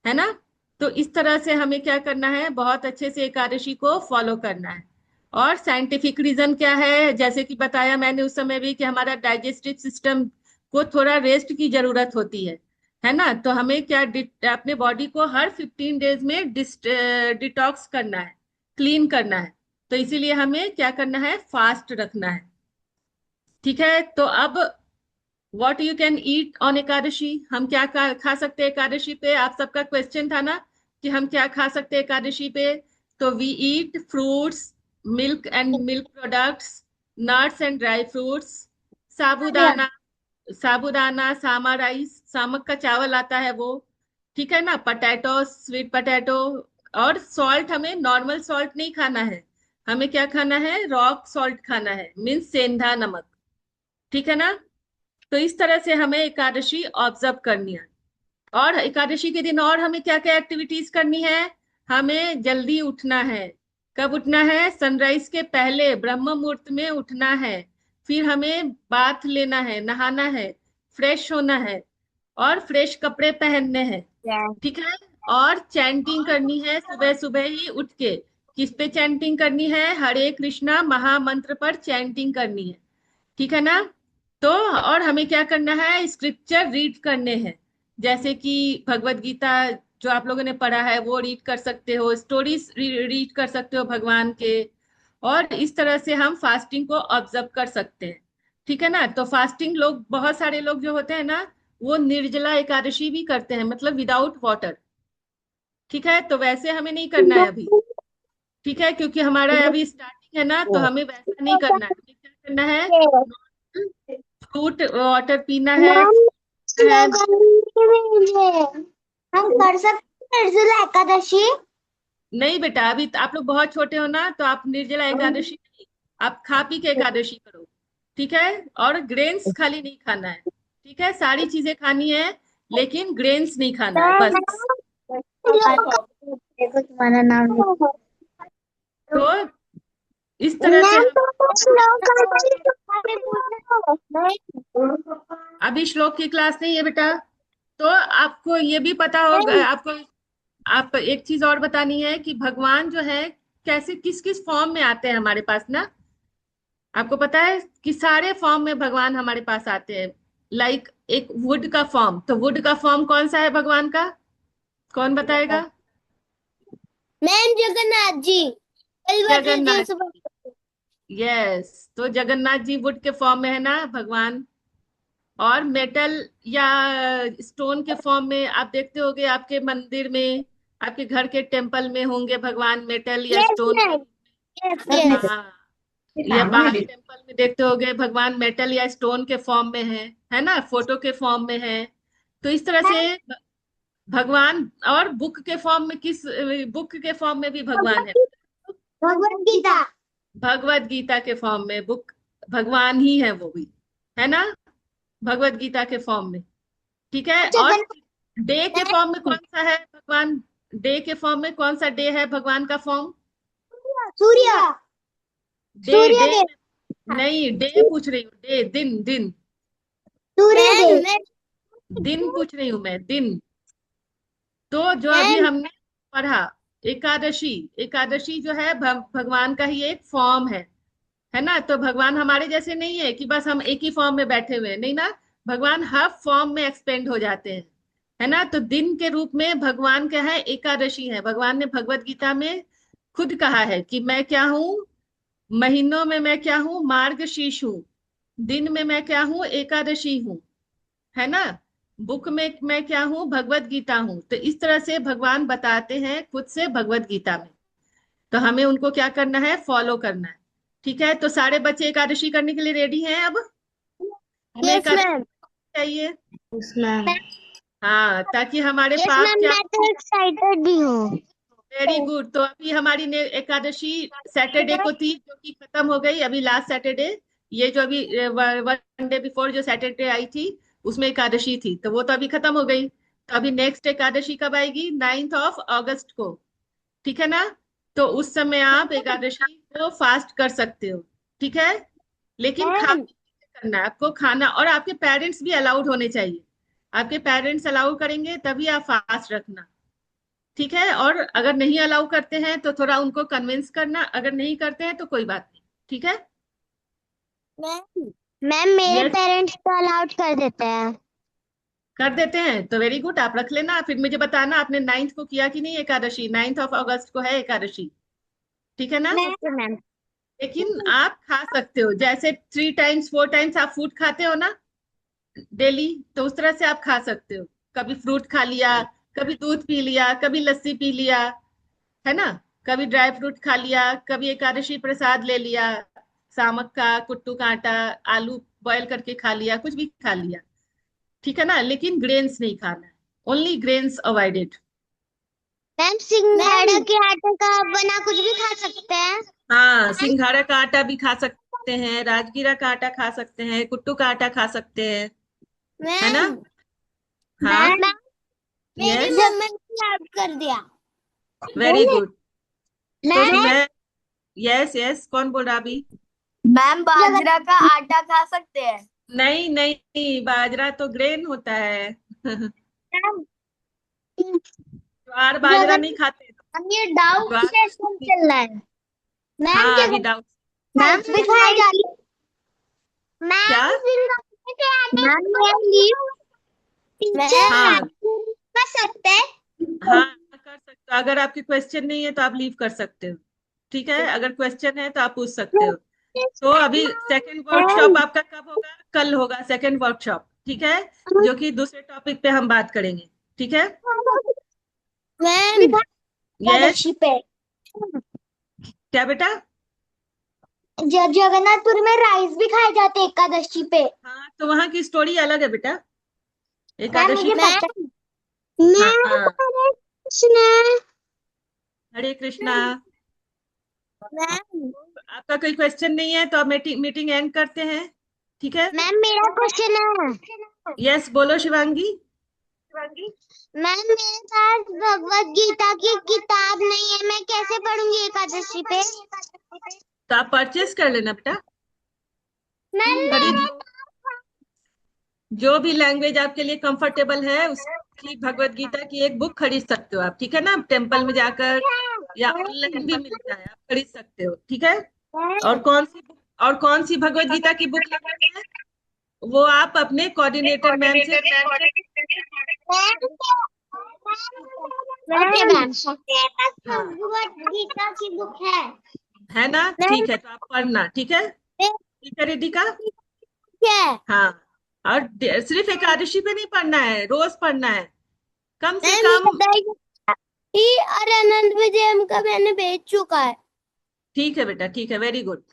है ना। तो इस तरह से हमें क्या करना है, बहुत अच्छे से एकादशी को फॉलो करना है। और साइंटिफिक रीजन क्या है, जैसे कि बताया मैंने उस समय भी, कि हमारा डाइजेस्टिव सिस्टम को थोड़ा रेस्ट की जरूरत होती है ना। तो हमें क्या, अपने बॉडी को हर 15 डेज में डिटॉक्स करना है, क्लीन करना है। तो इसीलिए हमें क्या करना है, फास्ट रखना है, ठीक है। तो अब what you can eat on Ekadashi, हम क्या खा सकते हैं एकादशी पे, आप सबका क्वेश्चन था ना कि हम क्या खा सकते हैं एकादशी पे। तो we eat fruits, milk and milk products, nuts and dry fruits, sabudana, sama rice, सामक का चावल आता है वो, ठीक है ना, पटेटो, स्वीट पटेटो। और सॉल्ट, हमें नॉर्मल सॉल्ट नहीं खाना है, हमें क्या खाना है, रॉक सॉल्ट खाना है, मीन्स सेंधा नमक, ठीक है ना। तो इस तरह से हमें एकादशी ऑब्जर्व करनी है। और एकादशी के दिन और हमें क्या क्या एक्टिविटीज करनी है, हमें जल्दी उठना है। कब उठना है, सनराइज के पहले ब्रह्म मुहूर्त में उठना है। फिर हमें बाथ लेना है, नहाना है, फ्रेश होना है, और फ्रेश कपड़े पहनने हैं, ठीक है। और चैंटिंग करनी है सुबह सुबह ही उठ के। किस पे चैंटिंग करनी है, हरे कृष्णा महामंत्र पर चैंटिंग करनी है, ठीक है ना। तो और हमें क्या करना है, स्क्रिप्चर रीड करने हैं, जैसे कि भगवत गीता जो आप लोगों ने पढ़ा है वो रीड कर सकते हो, स्टोरीज रीड कर सकते हो भगवान के। और इस तरह से हम फास्टिंग को ऑब्जर्व कर सकते हैं, ठीक है ना। तो फास्टिंग लोग, बहुत सारे लोग जो होते हैं ना, वो निर्जला एकादशी भी करते हैं, मतलब विदाउट वाटर, ठीक है। तो वैसे हमें नहीं करना है अभी, ठीक है, क्योंकि हमारा अभी स्टार्टिंग है ना, तो हमें वैसा नहीं करना है। हमें क्या करना है, फ्रूट वाटर पीना है है हम कर सकते हैं निर्जला एकादशी। नहीं बेटा, अभी आप लोग बहुत छोटे हो ना, तो आप निर्जला एकादशी नहीं, आप खा पी के एकादशी करो। ठीक है, और ग्रेन्स खाली नहीं खाना है। ठीक है, सारी चीजें खानी है, लेकिन ग्रेन्स नहीं खाना है बस। देखो तुम्हारा नाम तो इस तरह से हम अभी श्लोक की क्लास नहीं है बेटा, तो आपको ये भी पता होगा, आपको आप एक चीज और बतानी है कि भगवान जो है कैसे किस किस फॉर्म में आते हैं हमारे पास ना। आपको पता है कि सारे फॉर्म में भगवान हमारे पास आते हैं। लाइक एक वुड का फॉर्म, तो वुड का फॉर्म कौन सा है भगवान का, कौन बताएगा? मैम जगन्नाथ जी, बलभद्र जी जगन्नाथ। सुभद्रा। यस, तो जगन्नाथ जी वुड के फॉर्म में है ना भगवान। और मेटल या स्टोन के फॉर्म में आप देखते होंगे आपके मंदिर में, आपके घर के टेम्पल में होंगे भगवान मेटल या यस स्टोन के मैम, रूप यस में। यस। हाँ, या बाहर टेम्पल में देखते होंगे भगवान मेटल या स्टोन के फॉर्म में है ना, फोटो के फॉर्म में है। तो इस तरह से भगवान, और बुक के फॉर्म में किस, बुक के फॉर्म में भी भगवान है। भगवत गीता। भगवत गीता के फॉर्म में बुक भगवान ही है वो भी, है ना, भगवत गीता के फॉर्म में। ठीक है, और डे के फॉर्म में कौन सा है भगवान, डे के फॉर्म में कौन सा डे है भगवान का फॉर्म? सूर्य, डे सूर्य डे देव। नहीं, डे पूछ रही हूँ, डे दिन दिन, सूर्य देव। दिन पूछ रही हूँ मैं, दिन। तो जो अभी मैम हमने पढ़ा, एकादशी, एकादशी जो है भगवान का ही एक फॉर्म है ना। तो भगवान हमारे जैसे नहीं है कि बस हम एक ही फॉर्म में बैठे हुए हैं, नहीं ना, भगवान हर फॉर्म में एक्सपेंड हो जाते हैं, है ना। तो दिन के रूप में भगवान क्या है, एकादशी है। भगवान ने भगवत गीता में खुद कहा है कि मैं क्या हूँ, महीनों में मैं क्या हूँ, मार्गशीर्ष हूँ, दिन में मैं क्या हूँ, एकादशी हूँ, है ना, बुक में मैं क्या हूँ, भगवत गीता हूँ। तो इस तरह से भगवान बताते हैं खुद से भगवत गीता में। तो हमें उनको क्या करना है, फॉलो करना है। ठीक है, तो सारे बच्चे एकादशी करने के लिए रेडी हैं अब? हमें यस एकादशी मैम, चाहिए। यस मैम, हाँ, ताकि हमारे यस पाप मैम, क्या, मैं तो एक्साइटेड भी हूँ। Very good. तो अभी हमारी एकादशी सैटरडे को थी, जो कि खत्म हो गई अभी लास्ट सैटरडे। ये जो अभी 1 डे बिफोर जो सैटरडे आई थी, उसमें एकादशी थी, तो वो तो अभी खत्म हो गई। तो अभी नेक्स्ट एकादशी कब आएगी, 9 अगस्त को। ठीक है ना, तो उस समय आप एकादशी को फास्ट कर सकते हो। ठीक है, लेकिन खा मैम पी के करना है आपको खाना, और आपके पेरेंट्स भी अलाउड होने चाहिए। आपके पेरेंट्स अलाउ करेंगे तभी आप फास्ट रखना। ठीक है, और अगर नहीं अलाउ करते हैं तो थोड़ा उनको कन्विंस करना, अगर नहीं करते हैं तो कोई बात नहीं। ठीक है। मैम मैम मेरे यस, पेरेंट्स तो अलाउड कर देते हैं। कर देते हैं तो वेरी गुड, आप रख लेना, फिर मुझे बताना आपने 9 को किया कि नहीं एकादशी। 9 अगस्त को है एकादशी। ठीक है ना, मैम मैम लेकिन आप खा सकते हो, जैसे 3 टाइम्स 4 टाइम्स आप फूड खाते हो ना डेली, तो उस तरह से आप खा सकते हो। कभी फ्रूट खा लिया, कभी दूध पी लिया, कभी लस्सी पी लिया, है ना, कभी ड्राई फ्रूट खा लिया, कभी एकादशी प्रसाद ले लिया, सामक का, कुट्टू का आटा, आलू बॉयल करके खा लिया, कुछ भी खा लिया। ठीक है ना, लेकिन ग्रेन्स नहीं खाना है, ओनली ग्रेन्स अवॉइडेड। मैम सिंघाड़ा के आटे का बना कुछ भी खा सकते हैं। हाँ, सिंघाड़ा का आटा भी खा सकते हैं, राजगीरा का आटा खा सकते हैं, कुट्टू का आटा खा सकते हैं, है ना। मैम हाँ, मैम मेरी यस, मम्मी ने याद कर दिया। Very good. तो मैम मैं, यस यस, कौन बोल रहा अभी? मैम बाजरा का आटा खा सकते हैं। नहीं नहीं, बाजरा तो ग्रेन होता है। ज्वार बाजरा नहीं जगन खाते। ये डाउट ज्वार सेशन चल रहा है। मैम हाँ, अभी जगन डाउट। मैम भी खाई जा रही। क्या? मैम सिंघाड़े के आटे मैम लीव टीचर हाँ कर सकते हैं। हाँ, कर सकते हो, अगर आपके क्वेश्चन नहीं है तो आप लीव कर सकते हो। ठीक है, अगर क्वेश्चन है तो आप पूछ सकते हो। तो अभी सेकंड वर्कशॉप आपका कब होगा, कल होगा सेकंड वर्कशॉप। ठीक है, जो कि दूसरे टॉपिक पे हम बात करेंगे। ठीक है, मैम यस, एकादशी पे क्या बेटा? जगन्नाथपुर में राइस भी खाए जाते हैं एकादशी पे। हाँ, तो वहां की स्टोरी अलग है बेटा, मैम एकादशी मुझे की। पता हाँ मैम हाँ, हरे कृष्णा। हरे कृष्णा। मैम आपका कोई क्वेश्चन नहीं है तो अब मीटिंग एंड करते हैं, ठीक है? मैम मेरा क्वेश्चन है। यस, बोलो शिवांगी। मैम मेरे पास भगवत गीता की किताब नहीं है, मैं कैसे पढ़ूंगी एकादशी पे? तो आप परचेस कर लेना बेटा, मैम खरीद लो। जो भी लैंग्वेज आपके लिए कंफर्टेबल है उसकी भगवत गीता की एक बुक खरीद सकते हो आप, ठीक है ना? टेम्पल में जाकर या ऑनलाइन भी मिलता है, आप खरीद सकते हो, ठीक है? और कौन सी भगवत गीता की बुक लेनी है वो आप अपने कोऑर्डिनेटर मैम से ओके मैम। मेरे पास हाँ, भगवत गीता की बुक है ना? ठीक है, तो आप पढ़ना, ठीक है? ठीक है रिधिका। है। हाँ, और सिर्फ एकादशी पे नहीं पढ़ना है, रोज पढ़ना है, कम से मैम कम। ये और अनंत विजयम का मैंने भेज चुका है। ठीक है बेटा, ठीक है, वेरी गुड।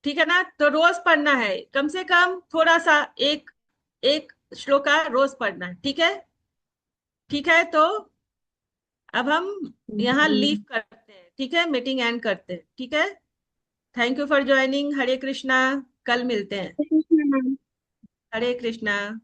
ठीक है ना? तो रोज पढ़ना है, कम से कम थोड़ा सा, एक एक श्लोका रोज पढ़ना है, ठीक है? ठीक है, तो अब हम यहाँ लीव करते हैं, ठीक है? मीटिंग एंड करते हैं, ठीक है? Thank you for joining. Hare Krishna, कल मिलते हैं। हरे कृष्णा।